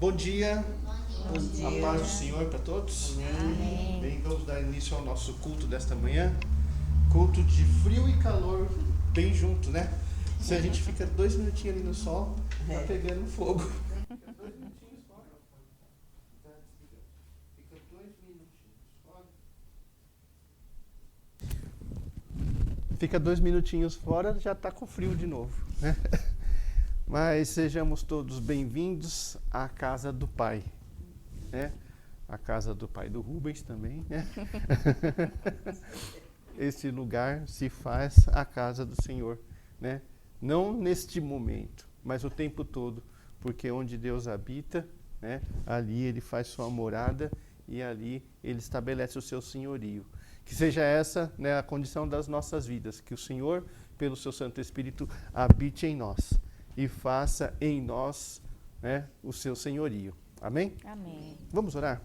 Bom dia, Bom dia. a paz do Senhor para todos. Amém. Bem, vamos dar início ao nosso culto desta manhã. Culto de frio e calor, bem junto, né? Se a gente fica 2 minutinhos ali no sol, tá pegando fogo. Fica 2 minutinhos fora. Fica 2 minutinhos fora. Fica 2 minutinhos fora, já tá com frio de novo, né? Mas sejamos todos bem-vindos à casa do Pai, né? A casa do Pai do Rubens também, né? Este lugar se faz a casa do Senhor, né? Não neste momento, mas o tempo todo, porque onde Deus habita, né? Ali Ele faz sua morada e ali Ele estabelece o seu senhorio. Que seja essa, né, a condição das nossas vidas, que o Senhor, pelo seu Santo Espírito, habite em nós e faça em nós, né, o seu senhorio. Amém? Amém. Vamos orar?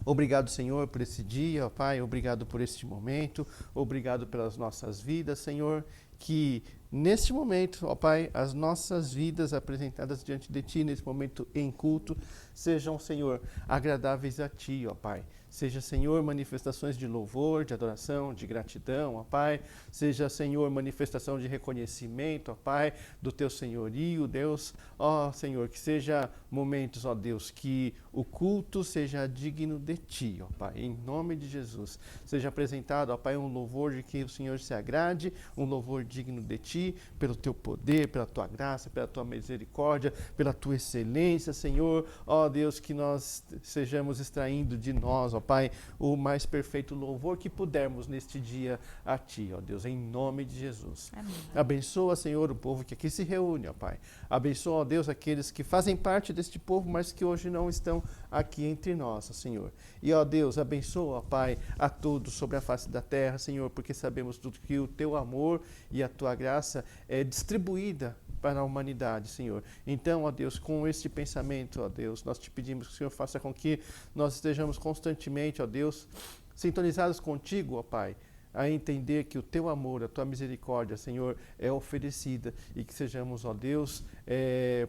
Obrigado, Senhor, por esse dia, ó Pai, obrigado por este momento, obrigado pelas nossas vidas, Senhor, que neste momento, ó Pai, as nossas vidas apresentadas diante de Ti, nesse momento em culto, sejam, Senhor, agradáveis a Ti, ó Pai. Seja, Senhor, manifestações de louvor, de adoração, de gratidão, ó Pai. Seja, Senhor, manifestação de reconhecimento, ó Pai, do Teu senhorio, Deus. Ó, Senhor, que seja momentos, ó Deus, que o culto seja digno de Ti, ó Pai, em nome de Jesus. Seja apresentado, ó Pai, um louvor de que o Senhor se agrade, um louvor digno de Ti, pelo Teu poder, pela Tua graça, pela Tua misericórdia, pela Tua excelência, Senhor. Ó Deus, que nós sejamos extraindo de nós, ó Pai, o mais perfeito louvor que pudermos neste dia a Ti, ó Deus, em nome de Jesus. Amém. Abençoa, Senhor, o povo que aqui se reúne, ó Pai. Abençoa, ó Deus, aqueles que fazem parte deste povo, mas que hoje não estão aqui entre nós, ó Senhor. E, ó Deus, abençoa, ó Pai, a todos sobre a face da terra, Senhor, porque sabemos tudo que o Teu amor e a Tua graça é distribuída para a humanidade, Senhor. Então, ó Deus, com este pensamento, ó Deus, nós te pedimos que o Senhor faça com que nós estejamos constantemente, ó Deus, sintonizados contigo, ó Pai, a entender que o Teu amor, a Tua misericórdia, Senhor, é oferecida e que sejamos, ó Deus,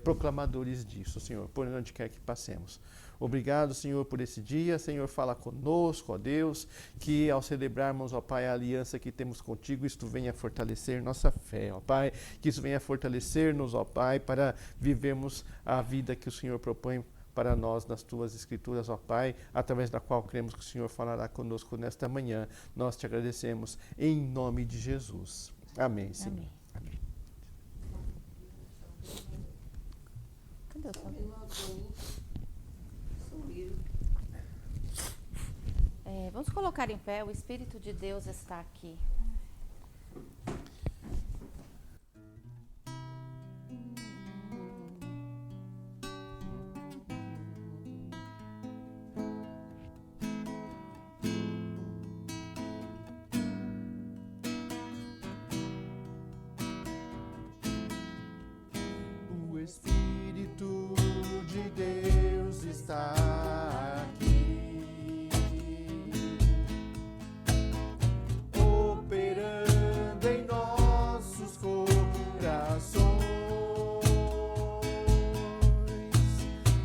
proclamadores disso, Senhor, por onde quer que passemos. Obrigado, Senhor, por esse dia. Senhor, fala conosco, ó Deus, que ao celebrarmos, ó Pai, a aliança que temos contigo, isto venha fortalecer nossa fé, ó Pai, que isso venha fortalecer-nos, ó Pai, para vivermos a vida que o Senhor propõe para nós nas Tuas Escrituras, ó Pai, através da qual cremos que o Senhor falará conosco nesta manhã. Nós te agradecemos em nome de Jesus. Amém, Senhor. Amém. Amém. Cadê o som? Vamos colocar em pé, o Espírito de Deus está aqui. O Espírito de Deus está aqui, operando em nossos corações,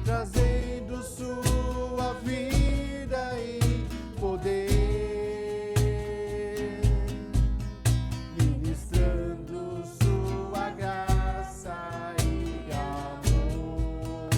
trazendo sua vida e poder, ministrando sua graça e amor.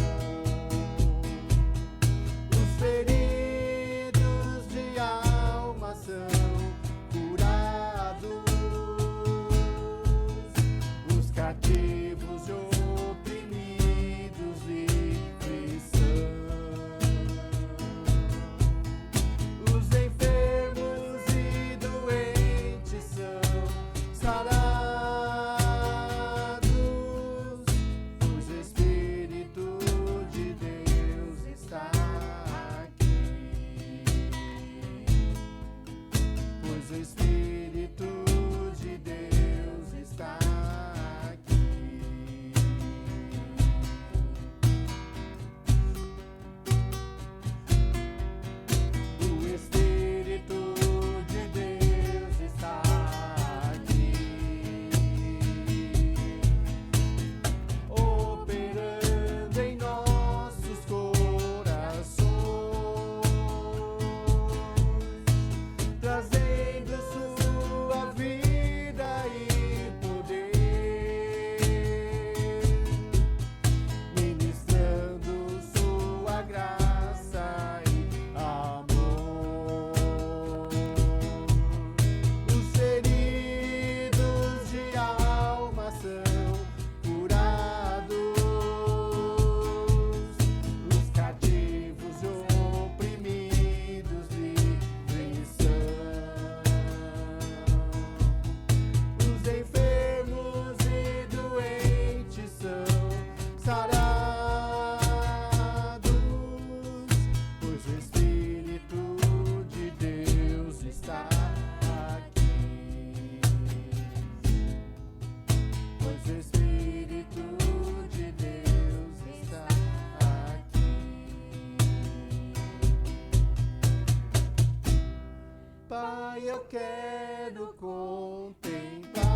contemplar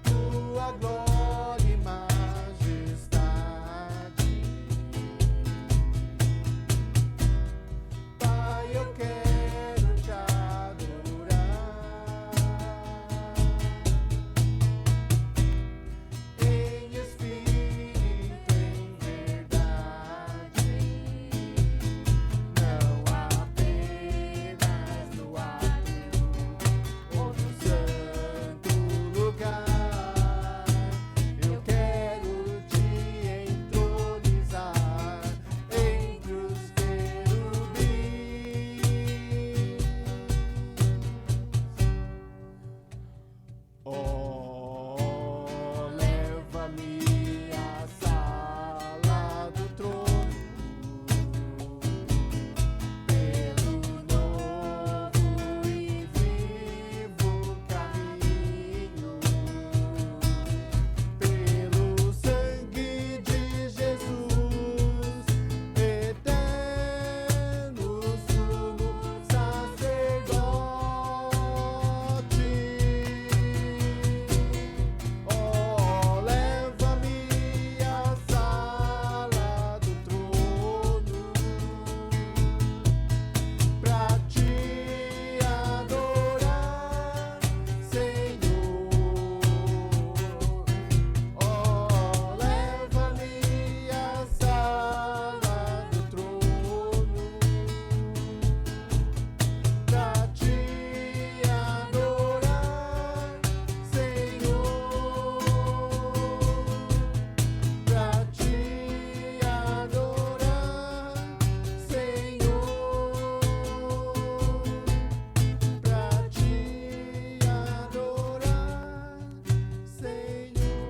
tua glória e majestade. Pai, eu quero te adorar em espírito, em verdade, não apenas no átrio ou no santo lugar. Eu quero te entronizar entre os querubins. Oh, leva-me à sala do trono, pelo novo e vivo caminho, pelo sangue de Jesus, eterno sumo sacerdote. Oh, leva-me à sala do trono pra te adorar, Senhor. Oh, leva-me à sala do trono pra te adorar, Senhor. Pra te adorar, Senhor. Pra te adorar, Senhor.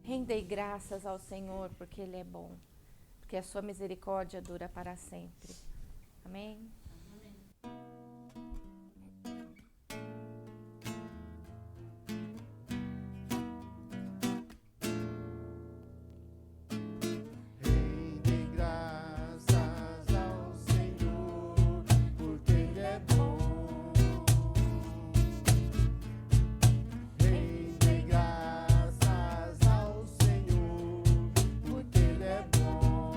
Rendei graças ao Senhor, porque Ele é bom, porque a sua misericórdia dura para sempre. Amém? Rendei graças ao Senhor, porque Ele é bom. Rendei graças ao Senhor, porque Ele é bom.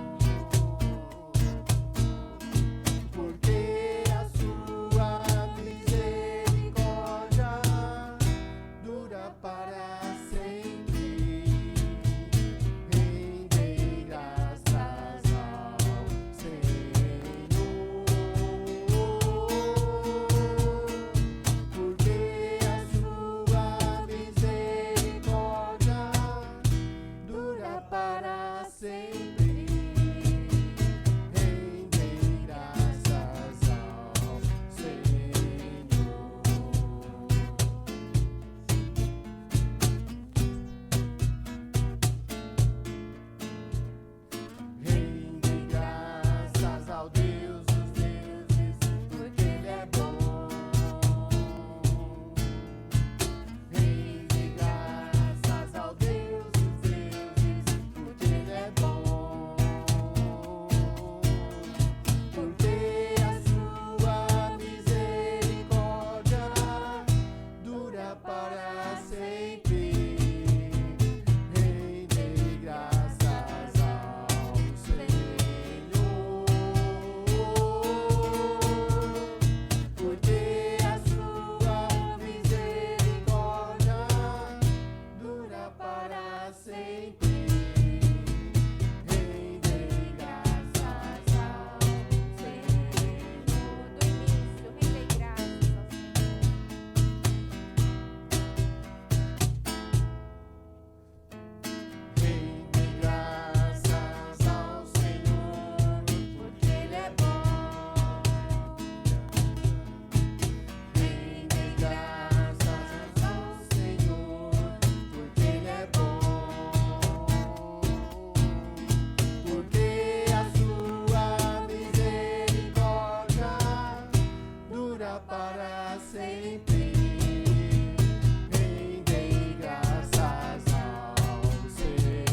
Porque a sua misericórdia dura para sempre. Rendei graças ao Senhor, porque a sua misericórdia dura para sempre. Rendei graças ao Senhor. Rendei graças ao Deus dos deuses, porque Ele é bom. Rendei graças ao Deus dos deuses, porque Ele é bom. Porque a sua misericórdia dura para sempre. Rendei graças ao Senhor, porque a sua misericórdia dura para sempre. Rendei graças ao Senhor. Do início, rendei graças ao Senhor. Rendei graças ao Senhor, porque Ele é bom. Rendei graças ao Senhor, porque Ele é bom. Porque a sua misericórdia dura para sempre. Rendei graças ao Senhor.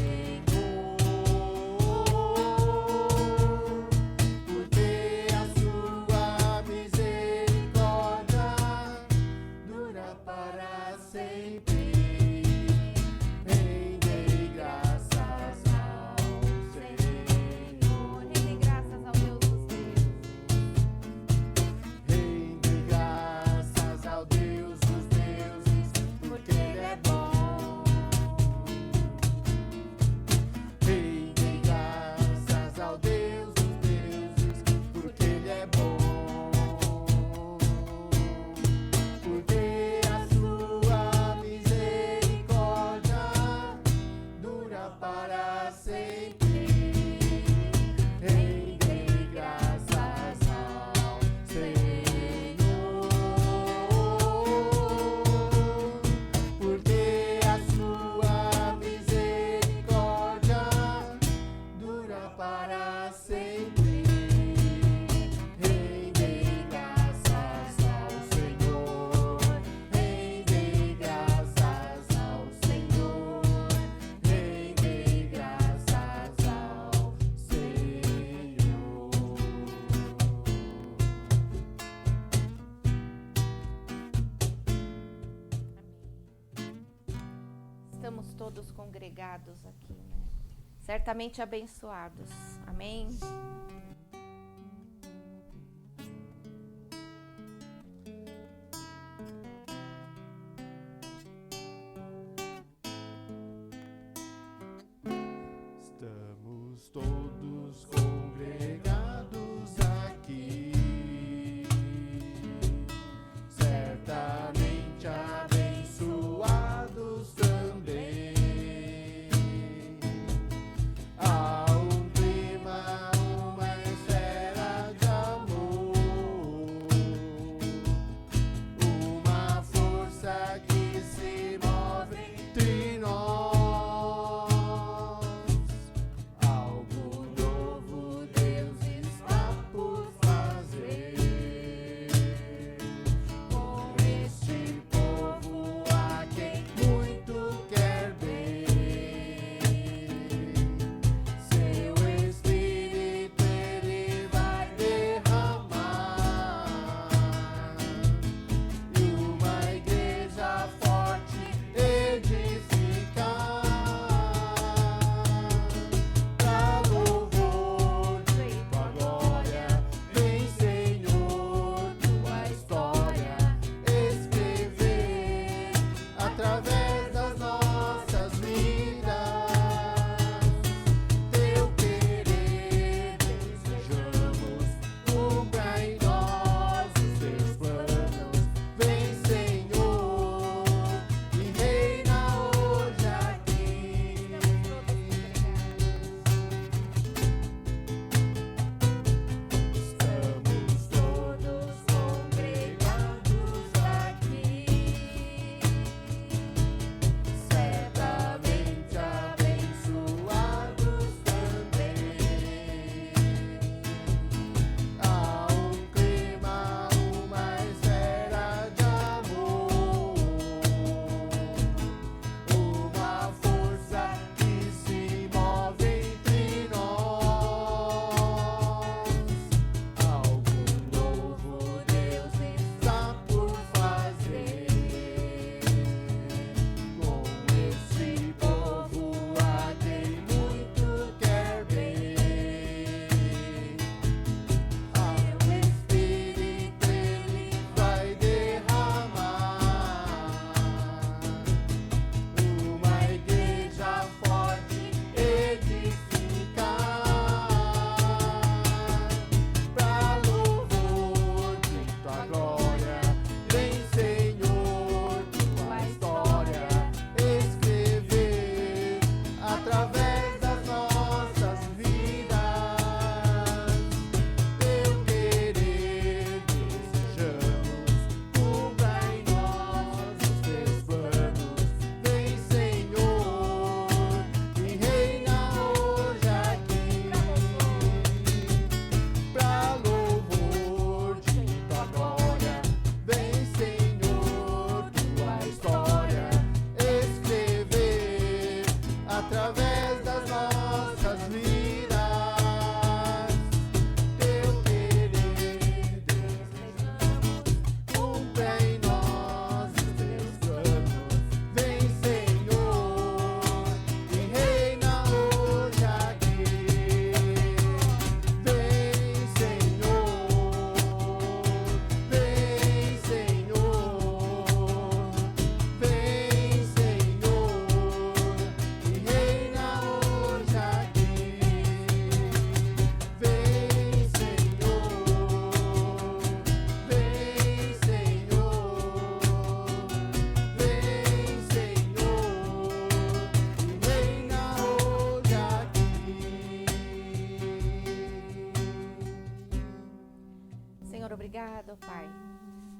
estamos todos congregados aqui, né? Certamente abençoados. Amém? Estamos todos congregados aqui, certamente abençoados também. Há um clima, uma esfera de amor, uma força que se move entre nós. Algo novo Deus está por fazer com este povo a quem muito quer bem. Seu Espírito Ele vai derramar e uma igreja forte edificar. Pra louvor de tua glória, vem Senhor, tua história escrever através das nossas vidas. Teu querer desejamos, cumpra em nós os teus planos. Vem Senhor e reina hoje aqui. Estamos todos congregados aqui, certamente abençoados também. Há um clima, uma esfera de amor, uma força que se move entre nós. Algo novo Deus está por fazer com este povo a quem muito quer bem. Seu Espírito Ele vai derramar uma igreja forte edificar. Pra louvor de tua glória, vem Senhor, tua história escrever através das nossas vidas. Teu querer desejamos, cumpra em nós os teus planos. Vem Senhor e reina hoje aqui. Pra louvor de tua glória, vem Senhor, tua história escrever através das nossas vidas. Teu querer desejamos, cumpra em nós os teus planos. Vem Senhor e reina hoje aqui. Vem Senhor, vem Senhor, vem Senhor e reina hoje aqui. Vem Senhor, vem Senhor, vem Senhor e reina hoje aqui. Senhor, obrigado, ó Pai,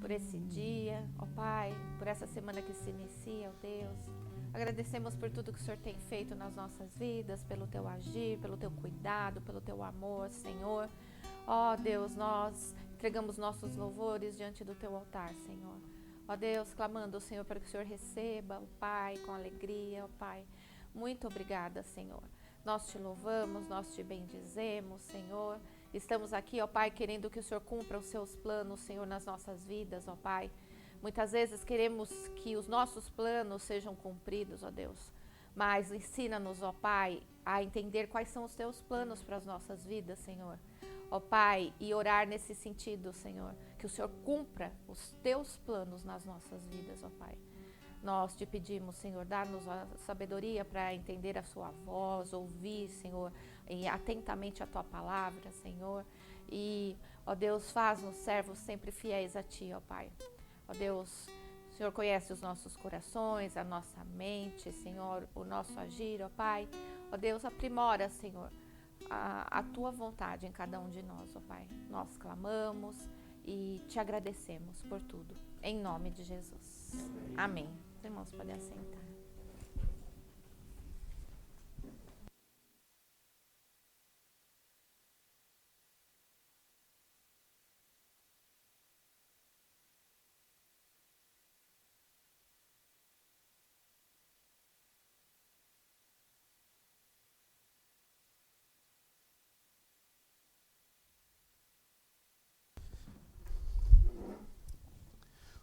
por esse dia, ó Pai, por essa semana que se inicia, ó Deus. Agradecemos por tudo que o Senhor tem feito nas nossas vidas, pelo Teu agir, pelo Teu cuidado, pelo Teu amor, Senhor. Ó Deus, nós entregamos nossos louvores diante do Teu altar, Senhor. Ó Deus, clamando ao Senhor para que o Senhor receba, ó Pai, com alegria, ó Pai. Muito obrigada, Senhor. Nós Te louvamos, nós Te bendizemos, Senhor. Estamos aqui, ó Pai, querendo que o Senhor cumpra os Seus planos, Senhor, nas nossas vidas, ó Pai. Muitas vezes queremos que os nossos planos sejam cumpridos, ó Deus. Mas ensina-nos, ó Pai, a entender quais são os teus planos para as nossas vidas, Senhor. Ó Pai, e orar nesse sentido, Senhor, que o Senhor cumpra os teus planos nas nossas vidas, ó Pai. Nós te pedimos, Senhor, dá-nos a sabedoria para entender a sua voz, ouvir, Senhor, e atentamente a tua palavra, Senhor. E, ó Deus, faz-nos servos sempre fiéis a ti, ó Pai. Ó Deus, o Senhor conhece os nossos corações, a nossa mente, Senhor, o nosso agir, ó Pai. Ó Deus, aprimora, Senhor, a tua vontade em cada um de nós, ó Pai. Nós clamamos e te agradecemos por tudo. Em nome de Jesus. Amém. Os irmãos podem assentar.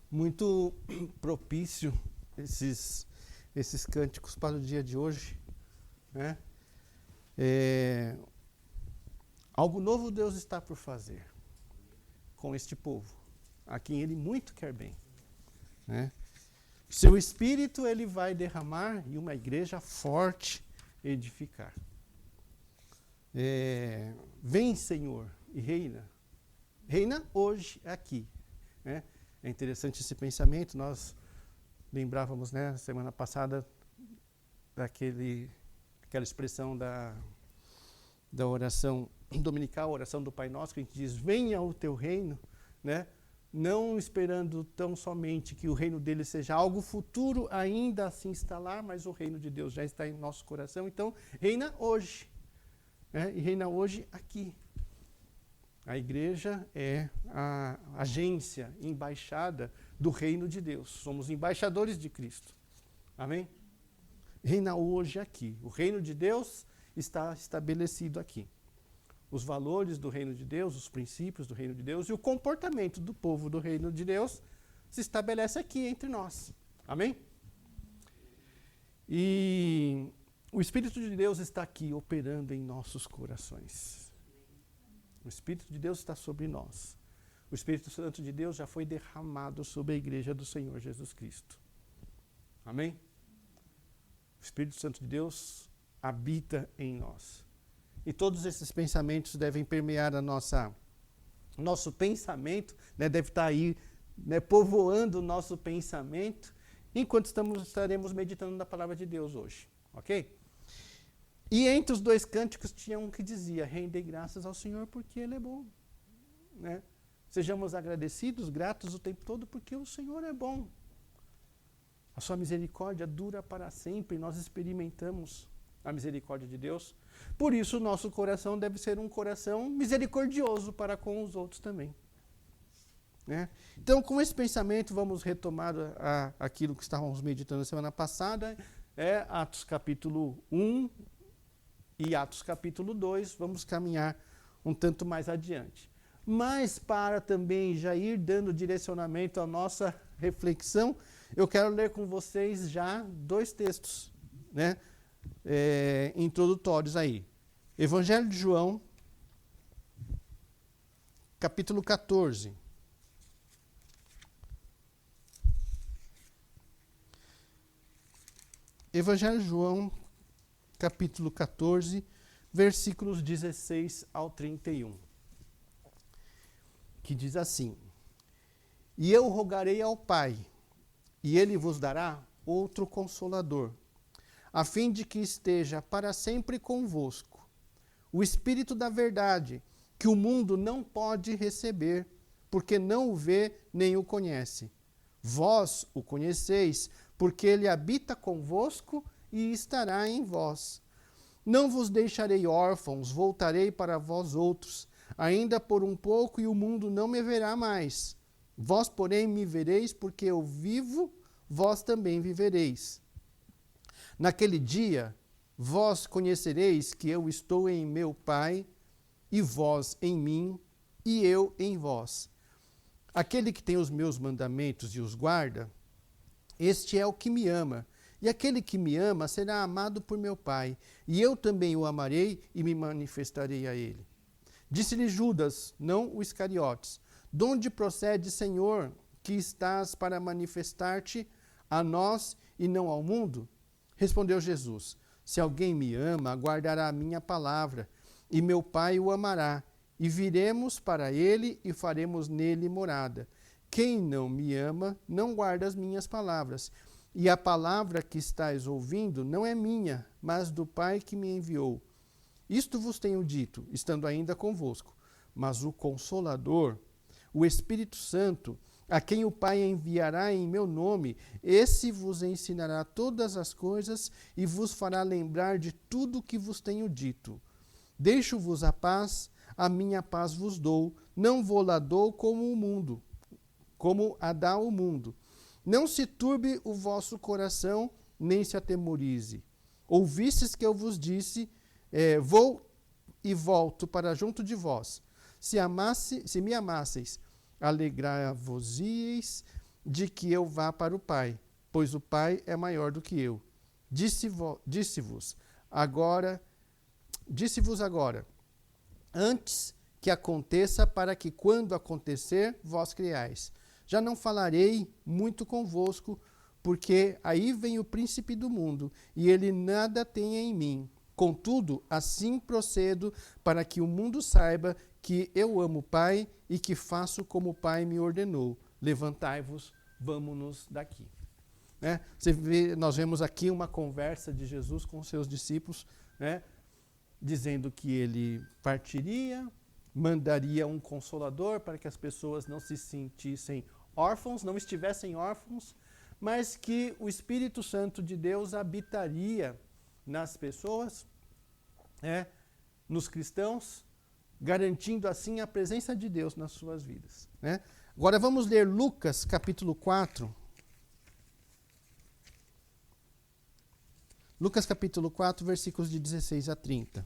Muito propício esses cânticos para o dia de hoje, né? Algo novo Deus está por fazer com este povo, a quem Ele muito quer bem, né? Seu Espírito Ele vai derramar e uma igreja forte edificar. Vem, Senhor, e reina. Reina hoje aqui, né? É interessante esse pensamento. Nós lembrávamos, né, semana passada, aquela expressão da oração dominical, a oração do Pai Nosso, que a gente diz, venha o teu reino, né? Não esperando tão somente que o reino dele seja algo futuro ainda a se instalar, mas o reino de Deus já está em nosso coração. Então, reina hoje, né? E reina hoje aqui. A igreja é a agência, embaixada do reino de Deus. Somos embaixadores de Cristo. Amém? Reina hoje aqui. O reino de Deus está estabelecido aqui. Os valores do reino de Deus, os princípios do reino de Deus e o comportamento do povo do reino de Deus se estabelece aqui entre nós. Amém? E o Espírito de Deus está aqui operando em nossos corações. O Espírito de Deus está sobre nós. O Espírito Santo de Deus já foi derramado sobre a igreja do Senhor Jesus Cristo. Amém? O Espírito Santo de Deus habita em nós. E todos esses pensamentos devem permear nosso pensamento, né? Deve estar aí, né, povoando o nosso pensamento, enquanto estaremos meditando na palavra de Deus hoje. Ok? E entre os dois cânticos tinha um que dizia, rendei graças ao Senhor porque Ele é bom, né? Sejamos agradecidos, gratos o tempo todo porque o Senhor é bom. A sua misericórdia dura para sempre, nós experimentamos a misericórdia de Deus. Por isso o nosso coração deve ser um coração misericordioso para com os outros também, né? Então, com esse pensamento, vamos retomar aquilo que estávamos meditando na semana passada, Atos capítulo 1, e Atos capítulo 2, vamos caminhar um tanto mais adiante. Mas para também já ir dando direcionamento à nossa reflexão, eu quero ler com vocês já dois textos, né, introdutórios aí. Evangelho de João, capítulo 14. Evangelho de João, capítulo 14, versículos 16 ao 31, que diz assim, e eu rogarei ao Pai, e Ele vos dará outro Consolador, a fim de que esteja para sempre convosco, o Espírito da verdade, que o mundo não pode receber, porque não o vê nem o conhece. Vós o conheceis, porque Ele habita convosco e estará em vós. Não vos deixarei órfãos, voltarei para vós outros, ainda por um pouco e o mundo não me verá mais. Vós, porém, me vereis, porque eu vivo, vós também vivereis. Naquele dia, vós conhecereis que eu estou em meu Pai, e vós em mim, e eu em vós. Aquele que tem os meus mandamentos e os guarda, este é o que me ama. E aquele que me ama será amado por meu Pai, e eu também o amarei e me manifestarei a ele. Disse-lhe Judas, não o Iscariotes: de onde procede, Senhor, que estás para manifestar-te a nós e não ao mundo? Respondeu Jesus: se alguém me ama, guardará a minha palavra, e meu Pai o amará, e viremos para ele e faremos nele morada. Quem não me ama, não guarda as minhas palavras. E a palavra que estáis ouvindo não é minha, mas do Pai que me enviou. Isto vos tenho dito, estando ainda convosco. Mas o Consolador, o Espírito Santo, a quem o Pai enviará em meu nome, esse vos ensinará todas as coisas e vos fará lembrar de tudo o que vos tenho dito. Deixo-vos a minha paz vos dou, não vou-la dou como o mundo, como a dá o mundo. Não se turbe o vosso coração, nem se atemorize. Ouvistes que eu vos disse, vou e volto para junto de vós. Se me amasseis, alegrai-vos-eis de que eu vá para o Pai, pois o Pai é maior do que eu. Disse-vos agora, antes que aconteça, para que quando acontecer, vós creiais. Já não falarei muito convosco, porque aí vem o príncipe do mundo, e ele nada tem em mim. Contudo, assim procedo, para que o mundo saiba que eu amo o Pai e que faço como o Pai me ordenou. Levantai-vos, vamos-nos daqui. Né? Nós vemos aqui uma conversa de Jesus com seus discípulos, né? Dizendo que ele partiria, mandaria um consolador para que as pessoas não se sentissem órfãos, não estivessem órfãos, mas que o Espírito Santo de Deus habitaria nas pessoas, nos cristãos, garantindo assim a presença de Deus nas suas vidas. Né? Agora vamos ler Lucas capítulo 4. Lucas capítulo 4, versículos de 16 a 30.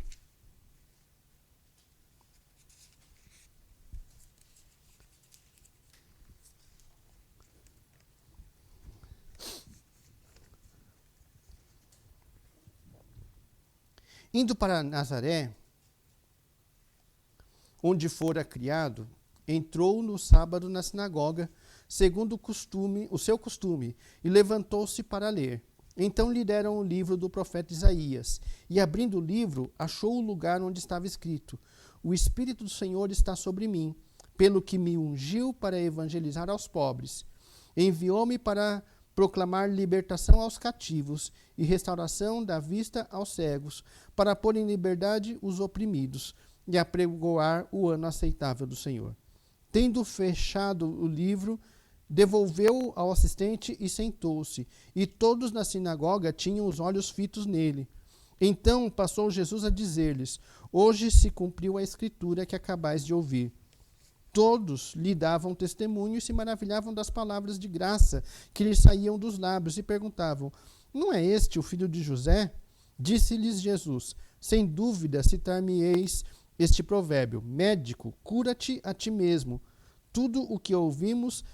Indo para Nazaré, onde fora criado, entrou no sábado na sinagoga, segundo o seu costume, e levantou-se para ler. Então lhe deram o livro do profeta Isaías, e abrindo o livro, achou o lugar onde estava escrito: o Espírito do Senhor está sobre mim, pelo que me ungiu para evangelizar aos pobres. Enviou-me para proclamar libertação aos cativos e restauração da vista aos cegos, para pôr em liberdade os oprimidos e apregoar o ano aceitável do Senhor. Tendo fechado o livro, devolveu-o ao assistente e sentou-se, e todos na sinagoga tinham os olhos fitos nele. Então passou Jesus a dizer-lhes: hoje se cumpriu a escritura que acabais de ouvir. Todos lhe davam testemunho e se maravilhavam das palavras de graça que lhes saíam dos lábios e perguntavam: não é este o filho de José? Disse-lhes Jesus: sem dúvida citar-me-eis este provérbio: médico, cura-te a ti mesmo. Tudo o que ouvimos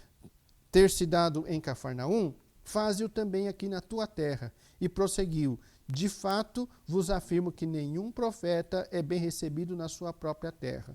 ter se dado em Cafarnaum, faze-o também aqui na tua terra. E prosseguiu: de fato vos afirmo que nenhum profeta é bem recebido na sua própria terra.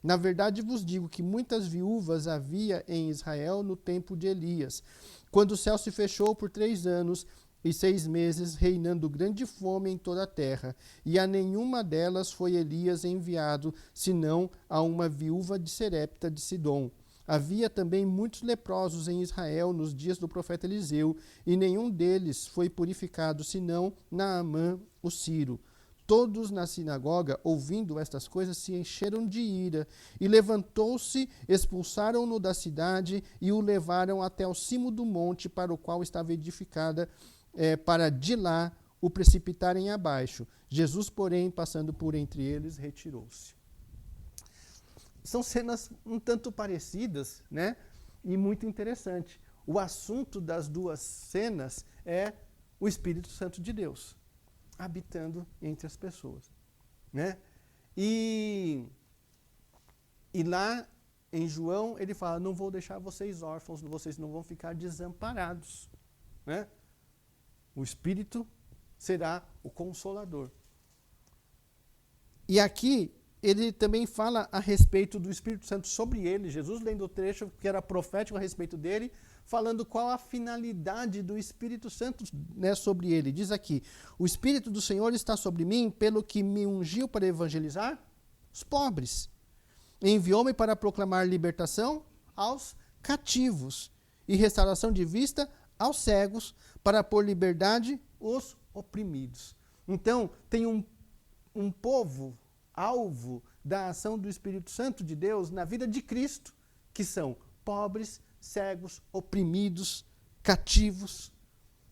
Na verdade vos digo que muitas viúvas havia em Israel no tempo de Elias, quando o céu se fechou por 3 anos e 6 meses, reinando grande fome em toda a terra, e a nenhuma delas foi Elias enviado, senão a uma viúva de Serepta de Sidom. Havia também muitos leprosos em Israel nos dias do profeta Eliseu, e nenhum deles foi purificado, senão Naamã, o Sírio. Todos na sinagoga, ouvindo estas coisas, se encheram de ira, e levantou-se, expulsaram-no da cidade e o levaram até ao cimo do monte para o qual estava edificada, para de lá o precipitarem abaixo. Jesus, porém, passando por entre eles, retirou-se. São cenas um tanto parecidas, né? E muito interessante. O assunto das duas cenas é o Espírito Santo de Deus habitando entre as pessoas, né? E lá em João ele fala: não vou deixar vocês órfãos, vocês não vão ficar desamparados, né? O Espírito será o Consolador. E aqui ele também fala a respeito do Espírito Santo sobre ele. Jesus, lendo o trecho que era profético a respeito dele, falando qual a finalidade do Espírito Santo, né, sobre ele. Diz aqui: o Espírito do Senhor está sobre mim, pelo que me ungiu para evangelizar os pobres. Enviou-me para proclamar libertação aos cativos e restauração de vista aos cegos, para pôr liberdade os oprimidos. Então, tem um povo alvo da ação do Espírito Santo de Deus na vida de Cristo, que são pobres, cegos, oprimidos, cativos.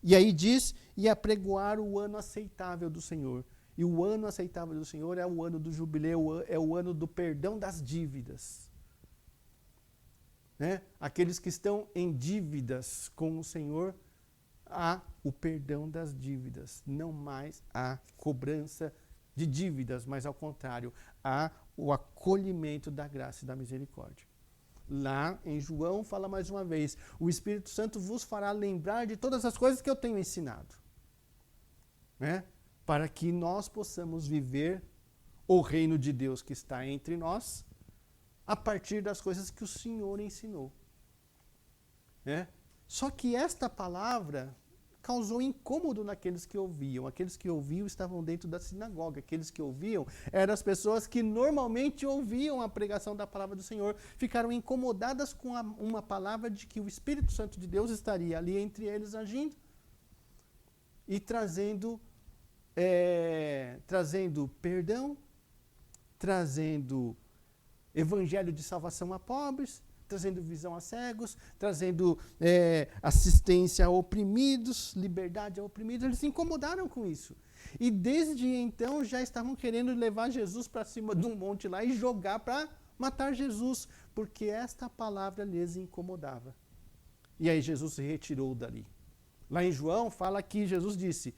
E aí diz, e apregoar o ano aceitável do Senhor. E o ano aceitável do Senhor é o ano do jubileu, é o ano do perdão das dívidas. Né? Aqueles que estão em dívidas com o Senhor, há o perdão das dívidas. Não mais há cobrança de dívidas, mas ao contrário, há o acolhimento da graça e da misericórdia. Lá em João fala mais uma vez: o Espírito Santo vos fará lembrar de todas as coisas que eu tenho ensinado. Né? Para que nós possamos viver o reino de Deus que está entre nós, a partir das coisas que o Senhor ensinou. Né? Só que esta palavra causou incômodo naqueles que ouviam. Aqueles que ouviam estavam dentro da sinagoga. Aqueles que ouviam eram as pessoas que normalmente ouviam a pregação da palavra do Senhor. Ficaram incomodadas com uma palavra de que o Espírito Santo de Deus estaria ali entre eles agindo e trazendo perdão, trazendo evangelho de salvação a pobres, trazendo visão a cegos, trazendo assistência a oprimidos, liberdade a oprimidos. Eles se incomodaram com isso. E desde então já estavam querendo levar Jesus para cima de um monte lá e jogar para matar Jesus, porque esta palavra lhes incomodava. E aí Jesus se retirou dali. Lá em João fala que Jesus disse: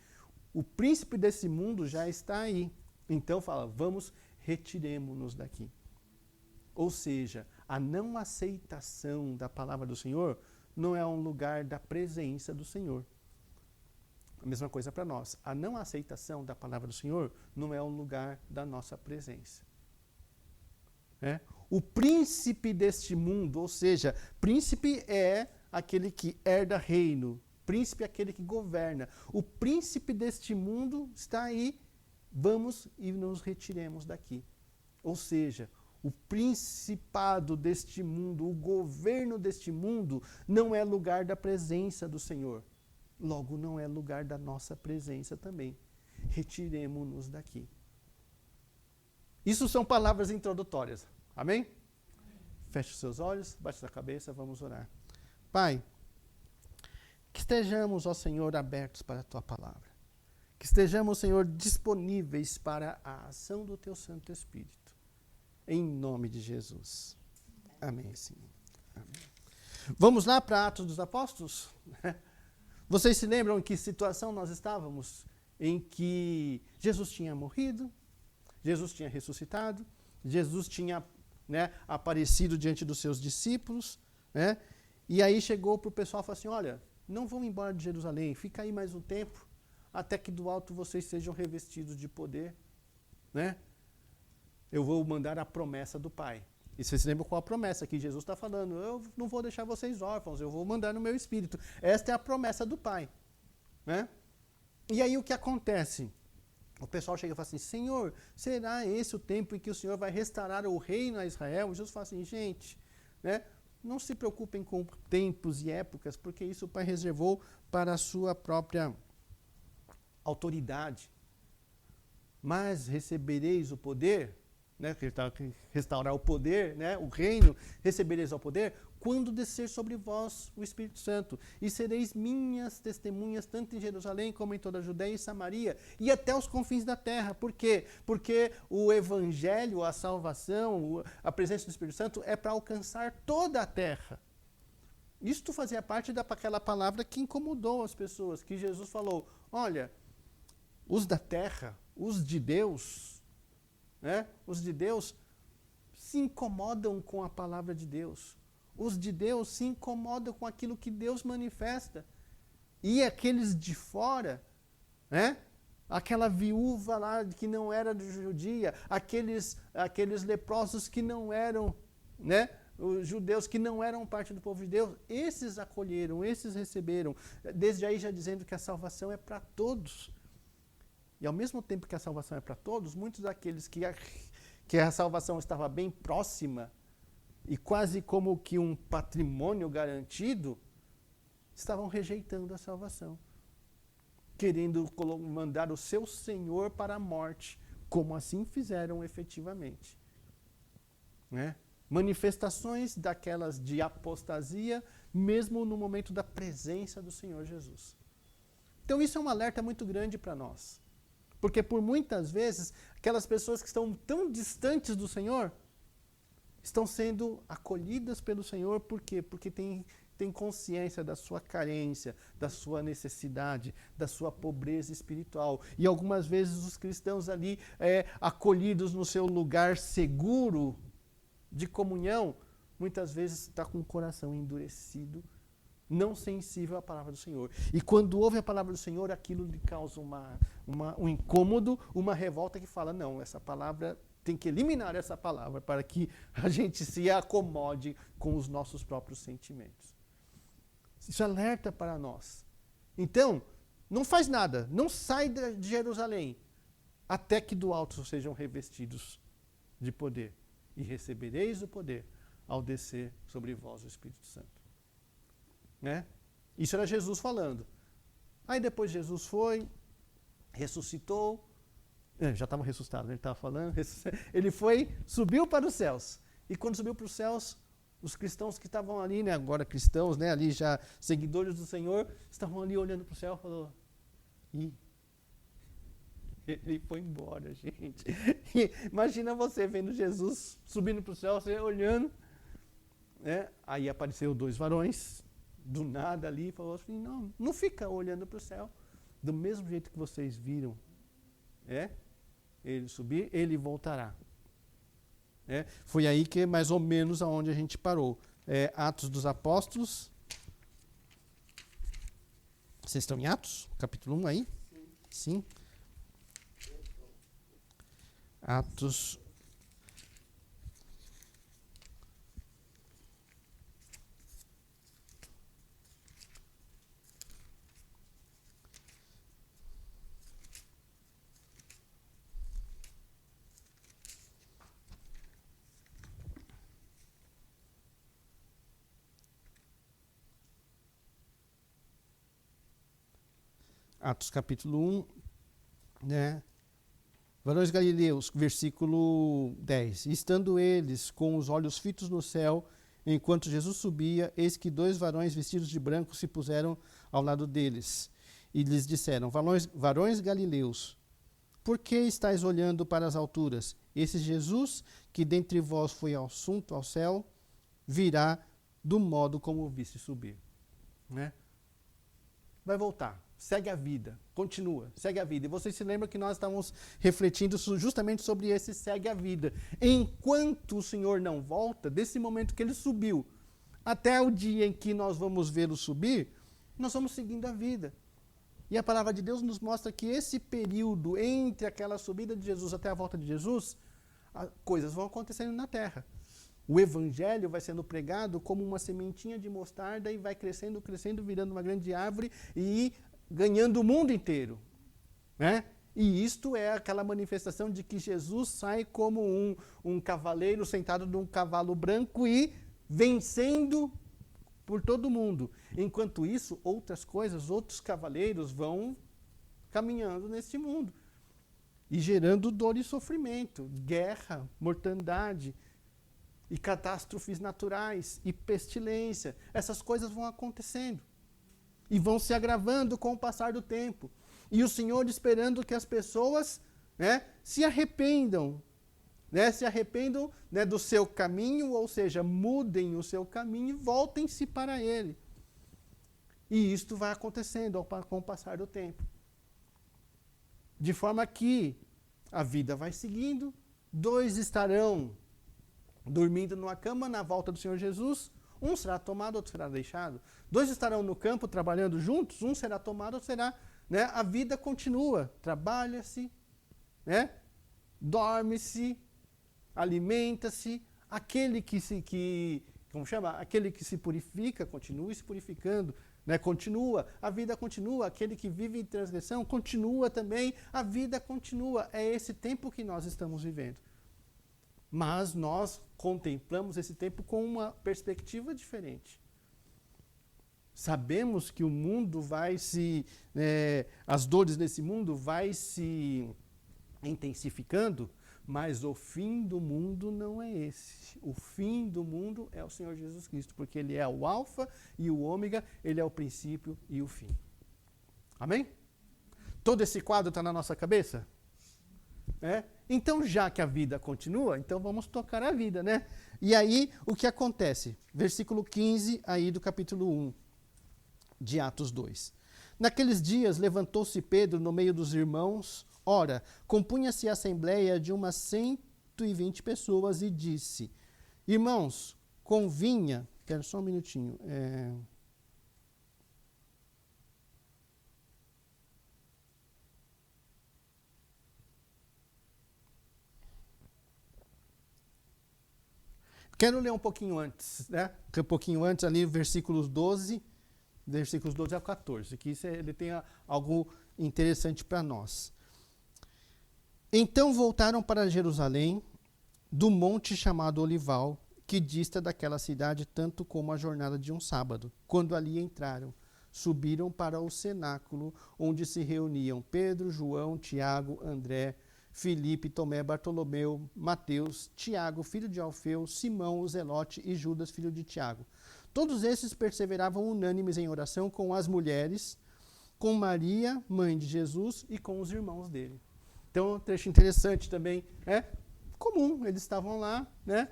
o príncipe desse mundo já está aí. Então fala: vamos, retiremo-nos daqui. Ou seja, a não aceitação da palavra do Senhor não é um lugar da presença do Senhor. A mesma coisa para nós. A não aceitação da palavra do Senhor não é um lugar da nossa presença. O príncipe deste mundo, ou seja, príncipe é aquele que herda reino, príncipe é aquele que governa. O príncipe deste mundo está aí, vamos e nos retiremos daqui. Ou seja, o principado deste mundo, o governo deste mundo, não é lugar da presença do Senhor. Logo, não é lugar da nossa presença também. Retiremo-nos daqui. Isso são palavras introdutórias. Amém? Feche os seus olhos, baixe a cabeça, vamos orar. Pai, que estejamos, ó Senhor, abertos para a Tua palavra. Que estejamos, Senhor, disponíveis para a ação do Teu Santo Espírito. Em nome de Jesus. Amém, Senhor. Amém. Vamos lá para Atos dos Apóstolos? Vocês se lembram em que situação nós estávamos? Em que Jesus tinha morrido, Jesus tinha ressuscitado, Jesus tinha aparecido diante dos seus discípulos, né? E aí chegou para o pessoal e falou assim: olha, não vão embora de Jerusalém, fica aí mais um tempo, até que do alto vocês sejam revestidos de poder, né? Eu vou mandar a promessa do Pai. E vocês se lembram qual a promessa que Jesus está falando? Eu não vou deixar vocês órfãos, eu vou mandar no meu Espírito. Esta é a promessa do Pai. Né? E aí o que acontece? O pessoal chega e fala assim: Senhor, será esse o tempo em que o Senhor vai restaurar o reino a Israel? E Jesus fala assim: gente, né, não se preocupem com tempos e épocas, porque isso o Pai reservou para a sua própria autoridade. Mas recebereis o poder, né, restaurar o poder, né, o reino, recebereis o poder, quando descer sobre vós o Espírito Santo, e sereis minhas testemunhas, tanto em Jerusalém, como em toda a Judéia e Samaria, e até os confins da terra. Por quê? Porque o Evangelho, a salvação, a presença do Espírito Santo é para alcançar toda a terra. Isto fazia parte daquela palavra que incomodou as pessoas, que Jesus falou: olha, os da terra, os de Deus, né? Os de Deus se incomodam com a palavra de Deus. Os de Deus se incomodam com aquilo que Deus manifesta. E aqueles de fora, né? Aquela viúva lá que não era judia, aqueles leprosos que não eram, né? Os judeus que não eram parte do povo de Deus, esses acolheram, esses receberam, desde aí já dizendo que a salvação é para todos. E ao mesmo tempo que a salvação é para todos, muitos daqueles que a salvação estava bem próxima e quase como que um patrimônio garantido, estavam rejeitando a salvação, querendo mandar o seu Senhor para a morte, como assim fizeram efetivamente. Né? Manifestações daquelas de apostasia, mesmo no momento da presença do Senhor Jesus. Então isso é um alerta muito grande para nós. Porque por muitas vezes, aquelas pessoas que estão tão distantes do Senhor, estão sendo acolhidas pelo Senhor, por quê? Porque tem consciência da sua carência, da sua necessidade, da sua pobreza espiritual. E algumas vezes os cristãos ali, acolhidos no seu lugar seguro de comunhão, muitas vezes está com o coração endurecido, não sensível à palavra do Senhor. E quando ouve a palavra do Senhor, aquilo lhe causa um incômodo, uma revolta que fala, não, essa palavra, tem que eliminar essa palavra para que a gente se acomode com os nossos próprios sentimentos. Isso alerta para nós. Então, não faz nada, não sai de Jerusalém, até que do alto sejam revestidos de poder. E recebereis o poder ao descer sobre vós o Espírito Santo. Né? Isso era Jesus falando. Aí depois Jesus foi, ressuscitou, já estava ressuscitado, ele estava falando, ele foi, subiu para os céus. E quando subiu para os céus, os cristãos que estavam ali, né, agora cristãos, né, ali já seguidores do Senhor, estavam ali olhando para o céu e falou, ele foi embora, gente. E imagina você vendo Jesus subindo para o céu, você olhando, né? Aí apareceu 2 varões, do nada ali, e falou assim, não fica olhando para o céu. Do mesmo jeito que vocês viram, ele subir, ele voltará. Foi aí que mais ou menos aonde a gente parou. Atos dos Apóstolos. Vocês estão em Atos? Capítulo 1 aí? Sim. Atos. Atos capítulo 1, né? Varões galileus, versículo 10. Estando eles com os olhos fitos no céu, enquanto Jesus subia, eis que 2 varões vestidos de branco se puseram ao lado deles. E lhes disseram, varões galileus, por que estáis olhando para as alturas? Esse Jesus, que dentre vós foi assunto ao céu, virá do modo como o viste subir. Né? Vai voltar. Segue a vida, continua, segue a vida. E vocês se lembram que nós estávamos refletindo justamente sobre esse segue a vida. Enquanto o Senhor não volta, desse momento que ele subiu, até o dia em que nós vamos vê-lo subir, nós vamos seguindo a vida. E a palavra de Deus nos mostra que esse período entre aquela subida de Jesus até a volta de Jesus, coisas vão acontecendo na terra. O evangelho vai sendo pregado como uma sementinha de mostarda e vai crescendo, crescendo, virando uma grande árvore e ganhando o mundo inteiro, né? E isto é aquela manifestação de que Jesus sai como um cavaleiro sentado num cavalo branco e vencendo por todo mundo. Enquanto isso, outras coisas, outros cavaleiros vão caminhando neste mundo e gerando dor e sofrimento, guerra, mortandade e catástrofes naturais e pestilência. Essas coisas vão acontecendo. E vão se agravando com o passar do tempo. E o Senhor esperando que as pessoas, né, se arrependam. Se arrependam, né, do seu caminho, ou seja, mudem o seu caminho e voltem-se para Ele. E isto vai acontecendo com o passar do tempo. De forma que a vida vai seguindo, 2 estarão dormindo numa cama na volta do Senhor Jesus, Um será tomado, outro será deixado. Dois estarão no campo trabalhando juntos, um será tomado, outro será... Né? A vida continua. Trabalha-se, né? Dorme-se, alimenta-se. Aquele Aquele que se purifica, continue se purificando. Né? Continua, a vida continua. Aquele que vive em transgressão, continua também. A vida continua. É esse tempo que nós estamos vivendo. Mas nós contemplamos esse tempo com uma perspectiva diferente. Sabemos que o mundo vai as dores desse mundo vai se intensificando, mas o fim do mundo não é esse. O fim do mundo é o Senhor Jesus Cristo, porque Ele é o alfa e o ômega, Ele é o princípio e o fim. Amém? Todo esse quadro está na nossa cabeça? Então, já que a vida continua, então vamos tocar a vida, né? E aí, o que acontece? Versículo 15 aí do capítulo 1 de Atos 2. Naqueles dias, levantou-se Pedro no meio dos irmãos. Ora, compunha-se a assembleia de umas 120 pessoas e disse: Irmãos, convinha... Quero só um minutinho. Quero ler um pouquinho antes, né? Um pouquinho antes ali, versículos 12 ao 14, que ele tem algo interessante para nós. Então voltaram para Jerusalém, do monte chamado Olival, que dista daquela cidade tanto como a jornada de um sábado. Quando ali entraram, subiram para o cenáculo, onde se reuniam Pedro, João, Tiago, André, Filipe, Tomé, Bartolomeu, Mateus, Tiago, filho de Alfeu, Simão, o Zelote e Judas, filho de Tiago. Todos esses perseveravam unânimes em oração com as mulheres, com Maria, mãe de Jesus, e com os irmãos dele. Então, um trecho interessante também, comum, eles estavam lá, né?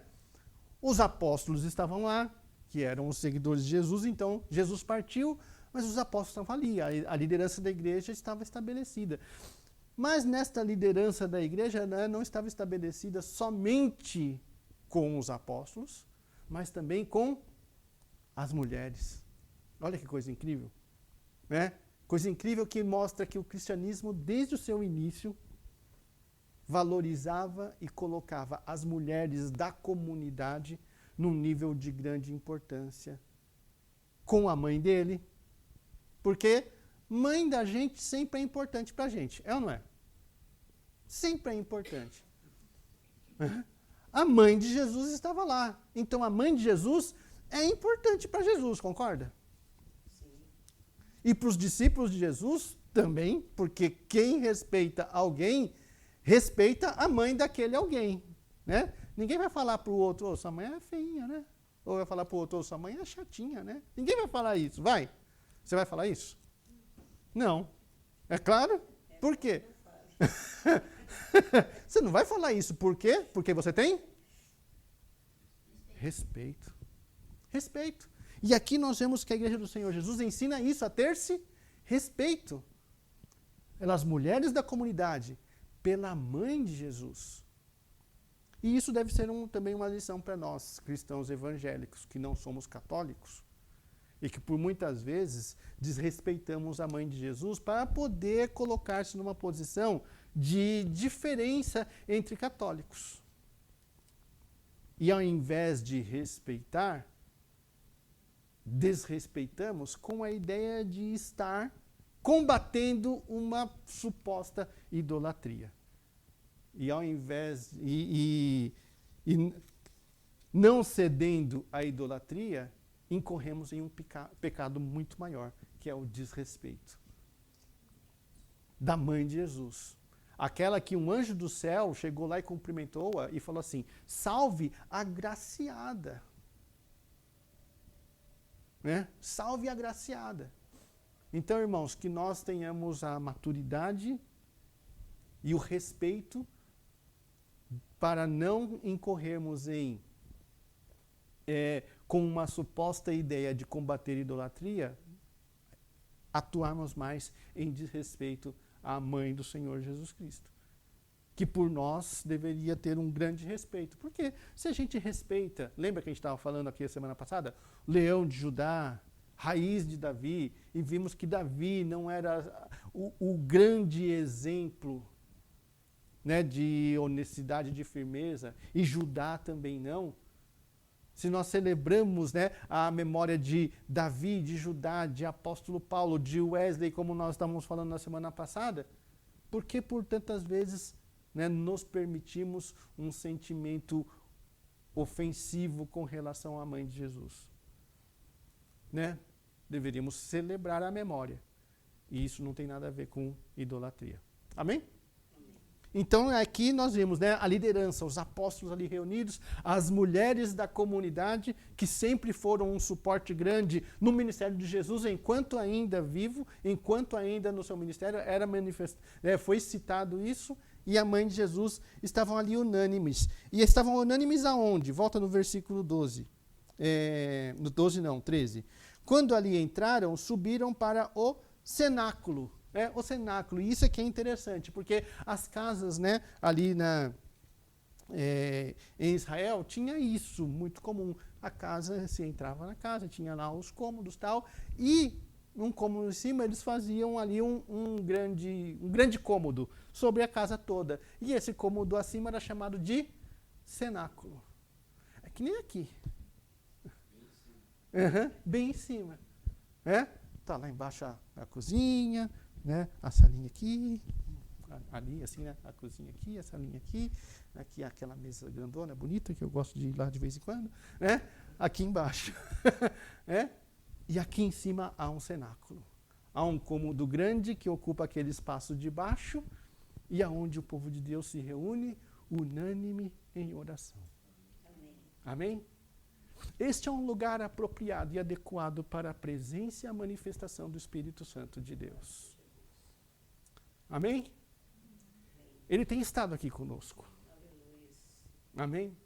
Os apóstolos estavam lá, que eram os seguidores de Jesus, então Jesus partiu, mas os apóstolos estavam ali, a liderança da igreja estava estabelecida. Mas nesta liderança da igreja, né, não estava estabelecida somente com os apóstolos, mas também com as mulheres. Olha que coisa incrível. Né? Coisa incrível que mostra que o cristianismo, desde o seu início, valorizava e colocava as mulheres da comunidade num nível de grande importância. Com a mãe dele. Porque mãe da gente sempre é importante para a gente. É ou não é? Sempre é importante. A mãe de Jesus estava lá. Então, a mãe de Jesus é importante para Jesus, concorda? Sim. E para os discípulos de Jesus também, porque quem respeita alguém, respeita a mãe daquele alguém. Né? Ninguém vai falar para o outro, sua mãe é feinha, né? Ou vai falar para o outro, sua mãe é chatinha, né? Ninguém vai falar isso, vai? Você vai falar isso? Não. É claro? Por quê? Você não vai falar isso. Por quê? Porque você tem respeito. Respeito. E aqui nós vemos que a Igreja do Senhor Jesus ensina isso, a ter-se respeito. Pelas mulheres da comunidade, pela mãe de Jesus. E isso deve ser também uma lição para nós, cristãos evangélicos, que não somos católicos. E que por muitas vezes desrespeitamos a mãe de Jesus para poder colocar-se numa posição de diferença entre católicos. E ao invés de respeitar, desrespeitamos com a ideia de estar combatendo uma suposta idolatria. E ao invés e não cedendo à idolatria, incorremos em um pecado muito maior, que é o desrespeito da mãe de Jesus. Aquela que um anjo do céu chegou lá e cumprimentou-a e falou assim: salve a agraciada. Né? Salve a agraciada. Então, irmãos, que nós tenhamos a maturidade e o respeito para não incorrermos com uma suposta ideia de combater idolatria, atuarmos mais em desrespeito à mãe do Senhor Jesus Cristo. que por nós deveria ter um grande respeito. Porque se a gente respeita, lembra que a gente estava falando aqui a semana passada? Leão de Judá, raiz de Davi, e vimos que Davi não era o grande exemplo, né, de honestidade, de firmeza, e Judá também não. Se nós celebramos, né, a memória de Davi, de Judá, de apóstolo Paulo, de Wesley, como nós estávamos falando na semana passada, por que por tantas vezes, né, nos permitimos um sentimento ofensivo com relação à mãe de Jesus? Né? Deveríamos celebrar a memória. E isso não tem nada a ver com idolatria. Amém? Então, aqui nós vimos, né, a liderança, os apóstolos ali reunidos, as mulheres da comunidade, que sempre foram um suporte grande no ministério de Jesus, enquanto ainda vivo, enquanto ainda no seu ministério, foi citado isso, e a mãe de Jesus estavam ali unânimes. E estavam unânimes aonde? Volta no versículo 12. No 12 não, 13. Quando ali entraram, subiram para o cenáculo. O cenáculo. E isso aqui é interessante, porque as casas, né, ali em Israel, tinha isso muito comum. A casa, se entrava na casa, tinha lá os cômodos e tal, e um cômodo em cima, eles faziam ali um grande cômodo sobre a casa toda. E esse cômodo acima era chamado de cenáculo. É que nem aqui. Bem em cima. Tá lá embaixo a cozinha, né? A salinha aqui, ali assim, né? A cozinha aqui, a salinha aqui aquela mesa grandona, bonita, que eu gosto de ir lá de vez em quando, né? Aqui embaixo. E aqui em cima há um cenáculo. Há um cômodo grande que ocupa aquele espaço de baixo e aonde o povo de Deus se reúne unânime em oração. Amém? Este é um lugar apropriado e adequado para a presença e a manifestação do Espírito Santo de Deus. Amém? Ele tem estado aqui conosco. Amém?